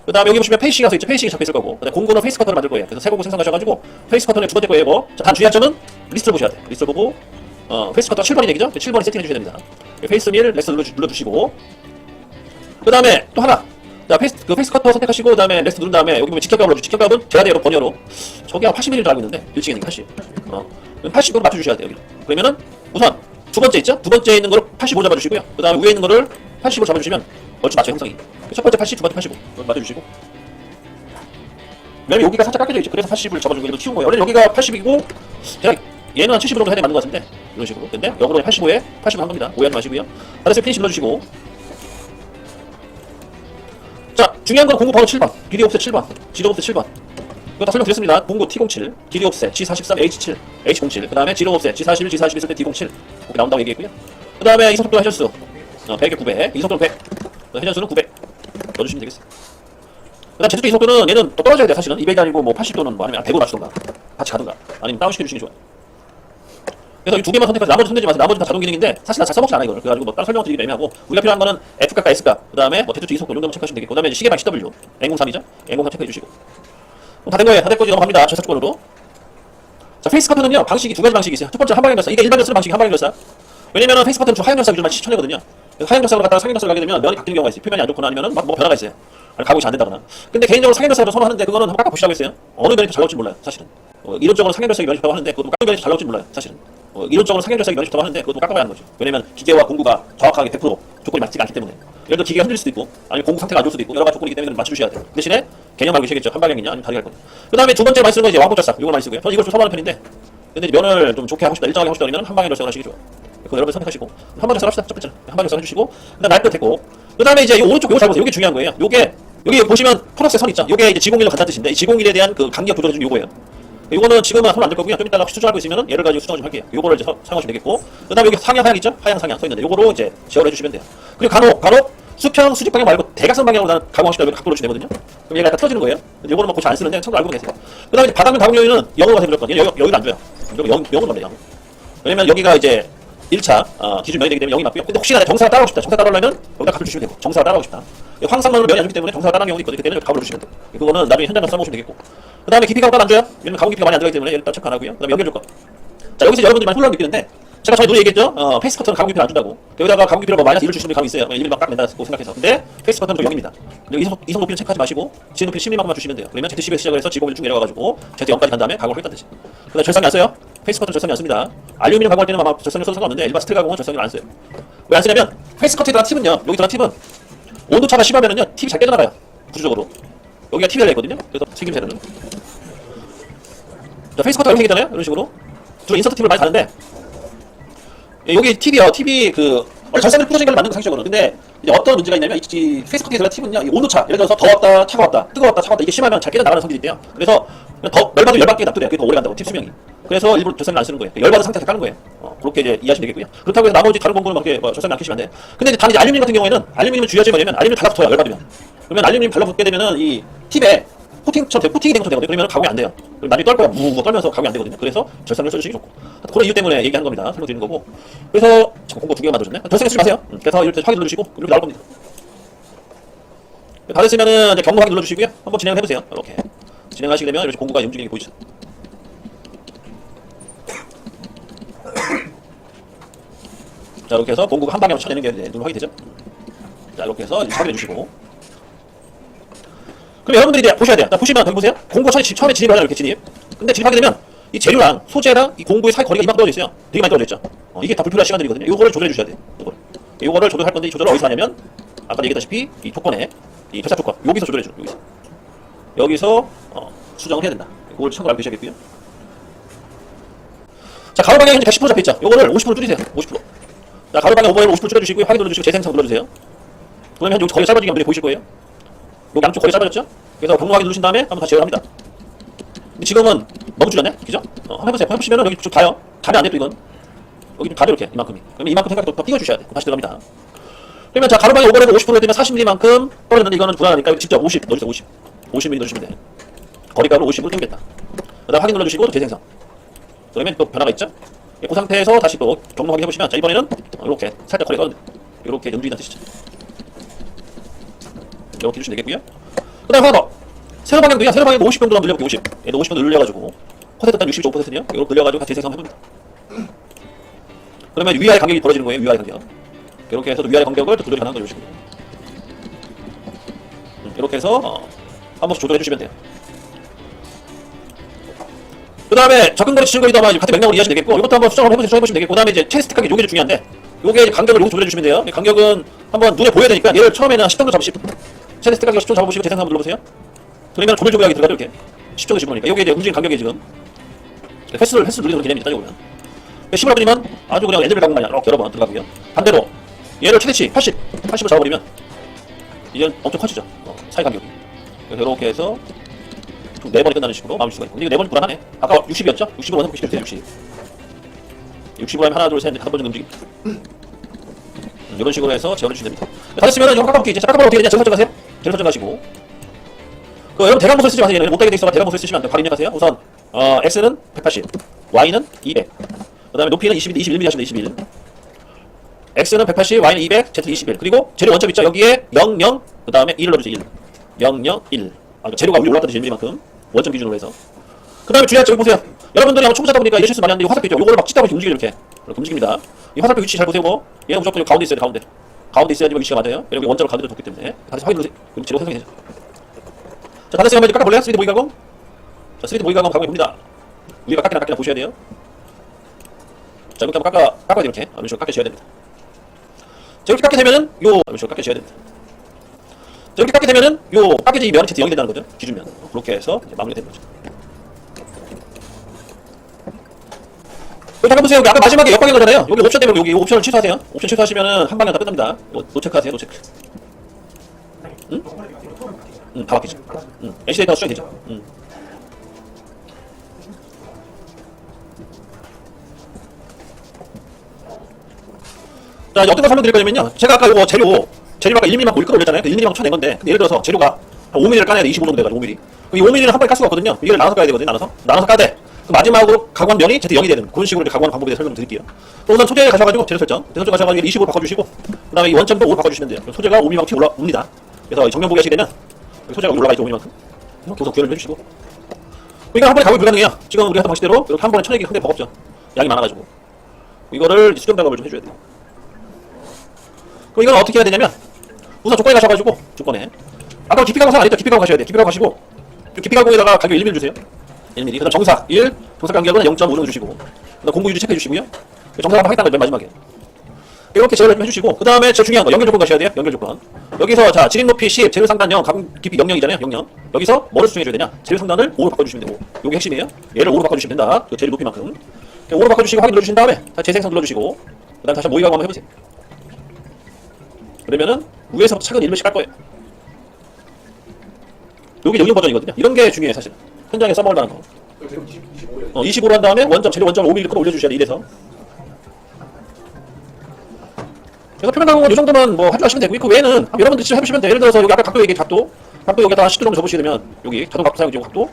그 다음에 여기 보시면 페이싱이라고 써있죠. 페이싱이 잡혀있을 거고 그 다음에 공구는 페이스 커터를 만들 거예요. 그래서 새 공구 생성하셔가지고 페이스 커터는 두 번째 거예요. 이거 자, 단 주의할 점은 리스트를 보셔야 돼. 리스트를 보고 페이스 커터가 7번이 얘기죠. 7번에 세팅해 주셔야 됩니다. 페이스 밀 렉스 눌러주시고 그 다음에 또 하나 자, 페이스 커터 선택하시고, 그 다음에 넥스트 누른 다음에, 여기 보면 직격값을 넣어주죠. 직격값은 제가대로 번여로. 저기 한 80mm인 줄 알고 있는데, 1층이니까 80. 80으로 맞춰주셔야 돼요, 여기. 그러면은, 우선, 두 번째 있죠? 두 번째 있는 거를 85 잡아주시고요. 그 다음에 위에 있는 거를 80으로 잡아주시면, 얼추 맞춰요, 형성이. 첫 번째 80, 두 번째 85. 맞춰주시고. 왜냐면 여기가 살짝 깎여져 있죠. 그래서 80을 잡아주고 이거 키운 거예요. 원래 여기가 80이고, 제가 얘는 한 70 정도 해야 맞는 것 같은데, 이런 식으로. 근데, 역으로 85에 80을 한 겁니다. 오해하지 마시고요. 그래서 피니시 눌러주시고. 자, 중요한 건 공구 번호 7번. 길이 옵셋 7번. 지로 옵셋 7번. 이거 다 설명드렸습니다. 공구 T07, 길이 옵셋, G43, H7, H07. 그 다음에 지로 옵셋, G41, G40 있을 때 D07. 이렇게 나온다고 얘기했고요. 그 다음에 이성속도 회전수. 100에 900. 이성속도 100. 회전수는 900. 넣어주시면 되겠어요. 그 다음 제주도 이성속도는 얘는 또 떨어져야 돼, 사실은. 200이 아니고 뭐 80도는 뭐 아니면 100으로 맞추던가. 같이 가던가. 아니면 다운시켜주시는 게 좋아요. 그래서 이 두 개만 선택해서 나머지 손대지 마세요. 나머지 다 자동 기능인데 사실 나 잘 써먹지 않아 이걸. 그래가지고 뭐 따로 설명드리기 애매하고 우리가 필요한 거는 F값과 S값 그 다음에 뭐 대투 이속도 이 정도만 체크하시면 되겠고 그 다음에 시계방 CW N03이죠? N03 체크해주시고 다 된 거예요. 다 됐고 이제 넘어갑니다. 저작권으로. 자, 페이스 커터는요 방식이 두 가지 방식이 있어요. 첫 번째 한방향 결사. 이게 일반적으로 쓰는 방식이 한방향 결사. 왜냐면은 페이스 커터는 하향 결사 기준만 추천하거든요. 하향 결사로 갔다가 상향 결사로 가게 되면 면이 바뀌는 경우가 있어요. 표면이 안 좋거나 아니면은 막 뭐 변화가 있어요. 아니 가공이 잘 안 된다거나. 근데 개인적으로 상향 결사를 선호하는데 그거는 한번 깎아보시라고 했어요. 어느 면이 더 잘 나올지 몰라요. 사실은. 이론적으로 상향 결사기 면이 좋다고 하는데 그것도 깎은 면이 잘 나올지 몰라요. 사실은. 이론적으로 상향 결사기 면이 좋다고 하는데 그것도 깎아봐야 하는 거죠. 왜냐면 기계와 공구가 정확하게 100% 조건이 맞지가 않기 때문에. 예를 들어 기계가 흔들릴 수도 있고 아니면 공구 상태가 안 좋을 수도 있고 여러 가지 조건이기 때문에 맞춰주셔야 돼요. 대신에 개념 알고 계시겠죠. 한방향이냐 아니면 다르게 할 거냐. 그 다음에 두 번째 많이 쓰는 건 이제 왕복 절삭. 이걸 많이 쓰고요. 저는 이걸 좀 선호하는 편인데 근데 이제 면을 좀 좋게 하고 싶다, 일정하게 하고 싶다 그러면 한방향 절삭을 하시기 좋아요. 그거 여러분 선택하시고 한방향 절삭 합시다. 첫 번째는 한방향 절삭 해주시고 그다음 날 끝했고 그 다음에 이제 이 오른쪽 요거 잘 보세요. 이게 중요한 거예요. 요게 여기 보시면 토락색 선 있죠. 요게 이제 지공일로 간다는 뜻인데 이 지공일에 대한 그 간격 조절해 주는 요거예요. 요거는 지금은 손 안 될 거고요. 좀 이따가 수정하고 있으면은 얘를 가지고 수정 좀 할게요. 요거를 이제 사용하시면 되겠고 그 다음에 여기 상향 하향 있죠? 하향 상향 써 있는데 요거로 이제 제어를 해주시면 돼요. 그리고 간혹 수평 수직 방향 말고 대각선 방향으로 나는 가공하시다 이렇게 각도를 주시면 되거든요. 그럼 얘가 다 틀어지는 거예요. 요거는 뭐 고치 안 쓰는데 참고로 알고 계세요. 그 다음에 바닥면 가공 요인은 영어로 가세요 무조건. 여기가 안 줘요. 영어로 갑니다. 왜냐면 여기가 이제 1차 기준 면이 되기 때문에 0이 맞고요. 근데 혹시나 정사가 따라오고 싶다. 정사가 따라오려면 여기다 값을 주시면 되고 정사가 따라오고 싶다. 황상면으로 면이 안 좋기 때문에 정사가 따라오는 경우도 있거든요. 그때는 값을 주시면 돼요. 그거는 나중에 현장 가서 써보시면 되겠고 그 다음에 깊이가 따로 안 줘요. 왜냐면 가공 깊이가 많이 안 들어가기 때문에 얘를 따로 체크 안 하고요. 그 다음에 연결 조건. 자, 여기서 여러분들이 많이 혼란을 느끼는데 제가 전에 얘기했죠. 페이스 커터는 가공 깊이를 안 준다고. 여기다가 가공 깊이로 뭐 마이너스 1을 주시는 분이 가끔 있어요. 1mm 막 깎 낸다고 생각해서. 근데 페이스 커터는 또 0입니다. 이성 높이는 체크하지 마시고 지름 높이 10mm만큼만 주시면 돼요. 그러면 Z10에서 시작을 해서 지공을 쭉 내려가가지고 Z0까지 간 다음에 가공을 했다는 뜻이. 그다음에 절상이 안 써요. 페이스 커터는 절상이 안 씁니다. 알루미늄 가공할 때는 아마 절상이 써도 상관없는데 일반 스틸 가공은 절상을 안 써요. 왜 안 쓰냐면 페이스 커터에 들어간 팁은요. 여기 들어간 팁은 온도 차가 심하면은요. 팁이 잘 깨져나가요. 구조적으로. 여기가 팁이 달려있거든요. 그래서 튀김새는. 자, 페이스 커터가 이렇게 생겼잖아요. 이런 식으로. 주로 인서트 팁을 많이 다는데 여기 팁이요. 팁이 원래 절상을 부서진 걸 만든 거 상식적으로는. 근데 이제 어떤 문제가 있냐면 이 페이스 커터에 들어간 팁은요. 이 온도차. 예를 들어서 더웠다, 차가웠다, 뜨거웠다, 차가웠다 이게 심하면 잘 깨져나가는 성질이 있대요. 그래서 더 열받으면 열받게 놔두래요. 그게 더 오래 간다고 팁 수명이. 그래서 일부러 절상을 안 쓰는 거예요. 열받은 상태에서 까는 거예요. 그렇게 이제 이해하시면 되겠고요. 그렇다고 해서 나머지 다른 공구는 막 이렇게 절상을 안 끼시면 안 돼요. 근데 이제 단 이제 알루미늄 같은 경우에는 알루미늄은 주의하지 뭐냐면 알루미늄 달라붙어요. 열받으면. 그러면 알루미늄 달라붙게 되면은 이 팁에 코팅처럼 코팅이 된 것처럼 되거든요. 그러면 가공이 안 돼요. 그럼 나중에 떨 거야. 무고 떨면서 가공이 안 되거든요. 그래서 절상을 써주시기 좋고. 그런 이유 때문에 얘기하는 겁니다. 설명드리는 거고. 그래서 공구 두 개가 만들어졌네. 절상을 쓰지 마세요. 그래서 이렇게 확인 눌러주시고 이렇게 나올 겁니다. 다 됐으면은 이제 경로 확인 눌러주시고요. 한번 진행을 해보세요. 이렇게 진행하시게 되면 이렇게 공구가 움직이는 게 보이죠. 자, 이렇게 해서 공구가 한 방향으로 쳐내는 게 눈으로 확인이 되죠. 자, 이렇게 해서 확인해 주시고. 그럼 여러분들이 이제 보셔야 돼요. 자, 보시면 여기 보세요. 공구가 처음에 진입을 하잖아요. 이렇게 진입. 근데 진입하게 되면 이 재료랑 소재랑 이 공구의 사이 거리가 이만큼 떨어져 있어요. 되게 많이 떨어져 있죠. 이게 다 불필요한 시간들이거든요. 요거를 조절해 주셔야 돼요. 요거를 조절할 건데 이 조절을 어디서 하냐면 아까 얘기했다시피 이 조건에 이 절삭 조건 여기서 조절해 줘요. 여기서 수정을 해야 된다. 이걸 참고로 알고 계셔야겠고요. 자, 가로 방향 현재 110% 잡혀있죠. 요거를 50% 줄이세요. 50%. 자, 가로 방향 오버를 50% 줄여주시고요. 확인 눌러주시고 재생성 눌러주세요. 그러면 여기 거리 짧아지게 보이실 거예요. 여기 양쪽 거리 짧아졌죠? 그래서 경로 확인 누르신 다음에 한번 다시 제어합니다. 근데 지금은 너무 줄였네? 그죠? 한번 해보세요. 해보시면은 여기 좀 가요. 가면 안 돼 또 이건. 여기 좀 가죠 이렇게 이만큼이. 그러면 이만큼 생각이 더 띄워주셔야 돼. 다시 들어갑니다. 그러면 자, 가로 방향 오버를 50% 되면 40mm만큼 떨어졌는데 이거는 불안하니까 직접 50 넣어주세요. 50. 50mm 넣어주시면 돼요. 거리값을 50으로 땡겼다. 그 다음 확인 눌러주시고 또 재생성. 그러면 또 변화가 있죠? 그 상태에서 다시 또 경로 확인해보시면 자, 이번에는 이렇게 살짝 거리가 떨어진다. 이렇게 연주인다는 뜻이죠. 이렇게 해주시면 되겠고요. 그 다음 하나 더. 세로 방향도요. 세로 방향도 50 정도 늘려볼게요. 50. 얘도 50 정도 늘려가지고 퍼센트 단 65%요. 이거 늘려가지고 같이 재생성 해봅니다. 그러면 위아래 간격이 벌어지는 거예요. 위아래 간격. 이렇게 해서 위아래 간격을 또 조절이 가능한 거죠. 이렇게 해서 한 번씩 조절해 주시면 돼요. 그 다음에 접근거리, 지출거리도 아마 같은 맥락으로 이해하시면 되겠고, 이것도 한번 수정을 해보시면 되겠고, 그 다음에 이제 체스틱하게 요게 중요한데, 요게 이제 간격을 요거 조절해 주시면 돼요. 간격은 한번 눈에 보여야 되니까, 얘를 처음에는 10 정도 잡으시고, 체스틱하게 10 정도 잡아보시고, 재생 한번 눌러보세요. 그러면 조밀조밀하게 들어가죠, 이렇게. 10 정도 집어넣으니까. 요게 이제 움직이는 간격이 지금, 횟수를 누리는 개념이 따져보면. 10을 해버리면 아주 그냥 엔젤 가공만 이렇게 여러 번 들어가고요. 반대로, 얘를 최대치 80을 잡아버리면, 이제 엄청 커지죠. 사이 간격이. 그래서 이렇게 해서, 4번이 끝나는 식으로 마무리 수가 있고. 근데 이게 4번이 불안하네. 아까 60이었죠? 60으로 원상 90이 돼요, 60. 60으로 하면 하나, 둘, 셋, 넷, 5번 정도 움직입니다. 이런 식으로 해서 재현해 주시면 됩니다. 다 됐으면 이거 깎아볼게요. 이제 깎아보면 어떻게 되냐? 재료 설정 가세요. 재료 설정 가시고. 여러분 대강 모습 쓰지 마세요. 얘는 못되게 돼 있어봐. 대강 모습 쓰시면 안 돼요. 바로 입력하세요. 우선, X는 180, Y는 200. 그 다음에 높이는 21mm 하시면 돼, 21. X는 180, Y는 200, Z 21. 그리고 재료 원점 있죠? 여기에 00, 그 다음에 1을 넣어주세요, 1. 00, 1. 재료가 위로 올랐다든지 1mm만큼. 원점 기준으로 해서. 그 다음에 주의할 점 보세요. 여러분들이 아마 초보자다 보니까 예실수 많이 하는데 이 화살표 있죠? 요거를 막 찍다 보면 움직여요, 이렇게 움직입니다. 이 화살표 위치 잘 보세요. 뭐 얘는 무조건 가운데 있어야 돼. 가운데 있어야지 위치가 맞아요. 여기 원점을 가운데로 뒀기 때문에 다시 확인해 보세요. 그럼 재료 생성이 되죠. 자, 다 됐으면 한번 이제 깎아볼래요? 3D 모의 가공. 자, 3D 모의 가공 가공해 봅니다. 위가 깎이나 보셔야 돼요. 자, 이렇게 한번 깎아야 돼. 이렇게 이런 식으로 깎여줘야 됩니다. 자, 이렇게 깎게 되면은 이런 식으로 깎여줘야 됩니다. 자, 이렇게 깎게 되면은 깎여진 이 면이 Z 0이 된다는 거죠. 기준면. 그렇게 해서 이제 마무리되는 거죠. 잠깐 보세요. 여기 아까 마지막에 역방인 거잖아요. 여기 옵션 되면 여기 옵션을 취소하세요. 옵션 취소하시면은 한 방에 다 끝납니다. 노체크하세요. 노체크. 응? 응, 다 바뀌죠. 응. NC 데이터가 수정이 되죠. 응. 자, 이제 어떤 걸 설명드릴 거냐면요. 제가 아까 요거 재료 아까 1mm만 고일 끌어올렸잖아요. 1mm만 쳐낸 건데, 예를 들어서 재료가 한 5mm를 까내야 돼. 25 정도 돼가지고 5mm. 이 5mm는 한 번에 깔 수가 없거든요. 이걸 나눠서 까야 되거든요. 나눠서 까야 돼. 그 마지막으로 가공한 면이 Z 0이 되는 그런 식으로 가공하는 방법에 대해 설명을 드릴게요. 또 우선 소재 가셔가지고 재료 설정 가셔가지고 20으로 바꿔주시고, 그 다음에 이 원점도 5로 바꿔주시면 돼요. 소재가 5mm만큼 올라옵니다. 그래서 정면 보기 하시게 되면 소재가 올라가 있죠. 5mm만큼. 이렇게 우선 구현을 해주시고. 이거 한 번에 가공이 불가능해요. 지금 우리 하던 방식대로 이렇게 한 번에 쳐내기 상당히 버겁죠. 양이 많아가지고. 이거를 수정 작업을 좀 해줘야 돼요. 그럼 이건 어떻게 해야 되냐면, 우선 조건에 가셔가지고, 조건에. 아까 깊이 가공상 안 했죠? 깊이 가공 가셔야 돼요. 깊이 가공 가시고, 깊이 가공에다가 가격 1mm 주세요. 1mm. 그 다음 정삭 1, 정삭 간격은 0.5 정도 주시고, 그 다음 공부 유지 체크해 주시고요. 정삭 한번 하겠다는 거죠, 맨 마지막에. 이렇게 제어를 좀 해주시고, 그 다음에 제일 중요한 거, 연결 조건 가셔야 돼요. 연결 조건. 여기서, 자, 지름 높이 10, 재료 상단 0, 가공 깊이 00이잖아요. 00. 여기서 뭐를 수정해줘야 되냐? 재료 상단을 5로 바꿔주시면 되고, 요게 핵심이에요. 얘를 5로 바꿔주시면 된다. 그 재료 높이만큼. 5로 바꿔주시고, 확인 눌러주신 다음에, 재생성 눌러주시고, 그 다음 다시 모의 가공 한번 해보세요. 그러면은, 위에서부터 차근히 1mm씩 깔 거예요. 요게 영영 버전이거든요. 이런 게 중요해요, 사실. 현장에 써먹을 만한 거. 25로 한 다음에 재료 원점을 5mm 끌어 올려주셔야 돼, 이래서. 그래서 표면 가공은 이 정도만 뭐 할 줄 아시면 되고, 그 외에는 여러분들 직접 해보시면 돼요. 예를 들어서 여기 아까 각도 얘기 각도 여기다 10도 정도 접으시게 되면, 여기 자동 각도 사용이죠, 각도.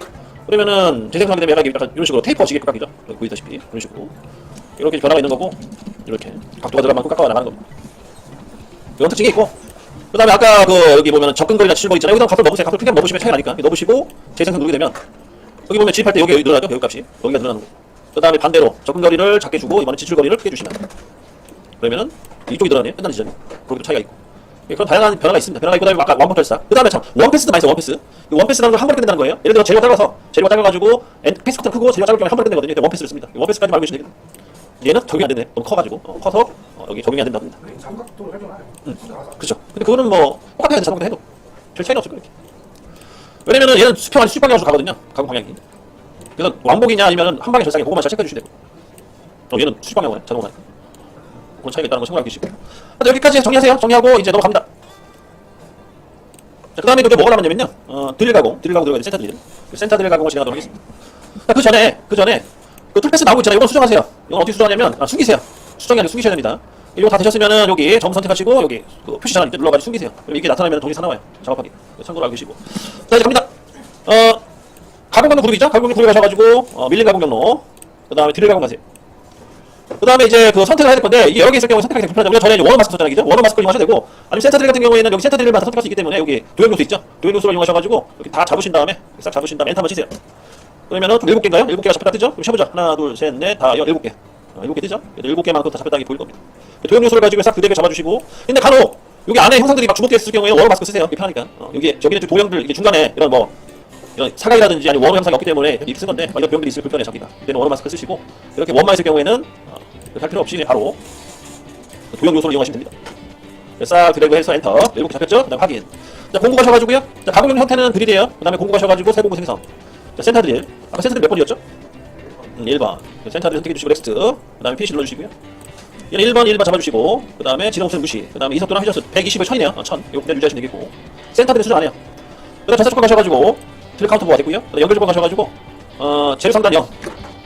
그러면은 재생성하게 되면 약간 이런 식으로 테이프 없이 깎이죠. 보이다시피. 이런 식으로. 이렇게 변화가 있는 거고, 이렇게. 각도가 들어간 만큼 깎아 나가는 겁니다. 이런 특징이 있고, 그 다음에 아까 여기 보면 접근거리나 치실거 있잖아요. 여기다 각도 넣으세요. 각도 크게 넣으시면 차이 나니까. 넣으시고, 재생성 누르게 되면, 여기 보면 진입할 때 여기 늘어나죠? 여기 값이. 여기가 늘어나는 거. 그 다음에 반대로 접근거리를 작게 주고, 이번엔 지출거리를 크게 주시면. 그러면은, 이쪽이 늘어나네요. 끝난 지점이. 그렇게 차이가 있고. 그런 다양한 변화가 있습니다. 변화가 있고, 그 다음에 아까 원포털사. 그 다음에 참, 원패스도 많이 있어요, 원패스. 이 원패스라는 걸 한 번에 끝낸다는 거예요. 예를 들어 재료가 작아가지고, 패스 커튼 크고 재료가 작을 경우에 한 번에 끝내거든요. 근데 원패스를 씁니다. 원패스까지 알고 계시면 되겠네요. 얘는 적용이 안 되네. 너무 커가지고. 커서, 여기 적용이 안 된답니다. 삼각도를 활용하요. 그렇죠. 근데 그거는 뭐 똑같아야 돼. 자동으로 해도 별 차이는 없을 거예요. 왜냐면은 얘는 수평 안에 수직 방향으로 가거든요. 가공 방향이. 그래서 왕복이냐 아니면 한 방에 절상이 그것만 잘 체크해 주시면 되고. 얘는 수직 방향으로 해. 자동으로. 그런 차이가 있다는 걸 참고하고 계시고. 여기까지 정리하세요. 정리하고 이제 넘어갑니다. 자, 그 다음에 또 뭐가 남았냐면요. 드릴 가공 들어가야 돼. 센터 드릴 가공을 진행하도록 하겠습니다. 자, 그 전에 그 툴패스 나오고 있잖아요. 이건 수정하세요. 이건 어떻게 수정하냐면 숨기세요. 수정이 아니라 숨기셔야 됩니다. 이거 다 되셨으면은 여기 점 선택하시고 여기 그 표시 전환 눌러가지고 숨기세요. 그럼 이게 나타나면 동시에 나와요. 작업하기. 참고로 알고 계시고. 자, 이제 갑니다. 가공 경로 그룹이죠. 가공 경로 그룹 가셔가지고 밀린 가공 경로. 그 다음에 드릴 가공 가세요. 그 다음에 이제 그 선택을 해야 될 건데, 이게 여러 개 있을 경우에 선택하기 불편하죠. 우리가 전에 이제 워너 마스크 썼잖아요. 그죠? 워너 마스크 이용하셔도 되고, 아니면 센터 드릴 같은 경우에는 여기 센터 드릴만 다 선택할 수 있기 때문에 여기 도형 요소 있죠? 도형 요소를 이용하셔가지고 이렇게 다 잡으신 다음에 싹 잡으신 다음에 엔터 한번 치세요. 그러면은 7개인가요? 7개가 잡혔다 뜨죠? 그럼 쉬어보자. 하나, 둘, 셋, 넷, 다 7개. 7개 뜨죠? 7개만큼 다 잡혔다는 게 보일 겁니다. 도형 요소를 가지고 싹 그대로 잡아주시고, 근데 간혹 여기 안에 형상들이 막 주목되어 있을 경우에는 워터 마스크 쓰세요. 이게 편하니까. 여기 저기는 좀 도형들 이렇게 중간에 이런 뭐 이런 사각이라든지 아니면 원어 형상이 없기 때문에 이렇게 쓴 건데 이런 도형들이 있으면 불편해 저기가. 이때는 워터 마스크 쓰시고 이렇게 원만 있을 경우에는 이렇게 할 필요 없이 그냥 바로 도형 요소를 이용하시면 됩니다. 싹 드래그해서 엔터. 7개 잡혔죠? 그 다음 확인. 자, 공구 가셔가지고요. 자, 가공용 형태는 그릴이에요. 그 다음에 공구 가셔가지고 새 공구 생성. 자, 센터 드릴. 아까 센터 드릴 몇 번이었죠? 1번. 센터 드릴 선택해주시고 넥스트. 그 다음에 피니시 눌러주시고요. 얘는 1번 잡아주시고, 그 다음에 지정수는 무시. 그 다음에 이속도랑 해줬어. 120을 1000이네요. 1000. 이거 그냥 유지하시면 되겠고. 센터 드릴 수정 안 해요. 그 다음 전사 조건 가셔가지고, 드릴 카운터 보가 됐고요. 그 다음 연결 조건 가셔가지고, 재료 상단 0.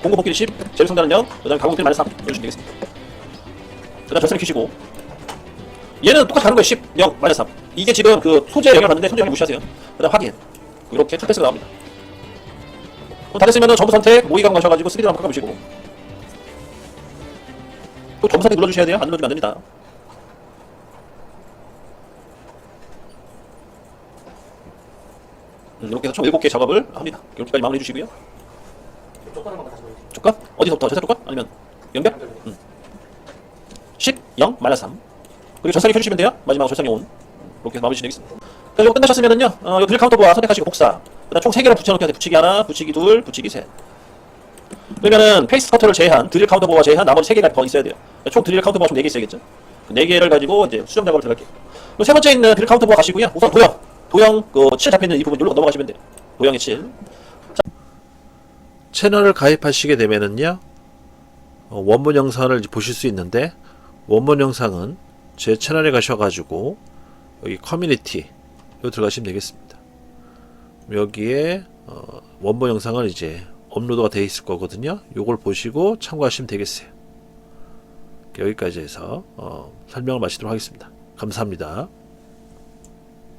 공구 복귀 10. 재료 상단은 0. 그 다음에 가공 딜 -3. 해주시면 되겠습니다. 그 다음 전사를 켜시고, 얘는 똑같이 가는 거예요. 10, 0, -3. 이게 지금 그 소재에 영향을 받는데 소재 영향 무시하세요. 그 다음 확인. 이렇게 툴패스가 나옵니다. 다 됐으면은 전부 선택, 모의 가공 가셔가지고 3D 한번 바꿔보시고. 또 전부 선택 눌러주셔야 돼요. 안 눌러주면 안 됩니다. 이렇게 해서 총 7개 작업을 합니다. 이렇게까지 마무리해 주시고요. 조건? 어디서부터? 제작 조건? 아니면 연결? 10, 0, -3. 그리고 전사기 켜주시면 돼요. 마지막으로 전사기 온. 이렇게 마무리 진행하겠습니다. 자, 이거 끝나셨으면은요, 이 드릴 카운터 보아 선택하시고 복사. 그 다음 총 3개를 붙여놓게 돼. 붙이기 하나, 붙이기 둘, 붙이기 셋. 그러면은 페이스 커터를 제한, 드릴 카운터 보아 제한, 나머지 3개가 더 있어야 돼요. 총 드릴 카운터 보아 총 4개 있어야겠죠. 그 4개를 가지고 이제 수정 작업을 들어갈게요. 그리고 세 번째 있는 드릴 카운터 보아 가시고요. 우선 도형, 7 잡혀있는 이 부분 눌러 넘어가시면 돼요. 도형의 7. 채널을 가입하시게 되면은요, 원본 영상을 보실 수 있는데, 원본 영상은 제 채널에 가셔가지고 여기 커뮤니티 여기 들어가시면 되겠습니다. 여기에 원본 영상을 이제 업로드가 되어 있을 거거든요. 요걸 보시고 참고하시면 되겠어요. 여기까지 해서 설명을 마치도록 하겠습니다. 감사합니다.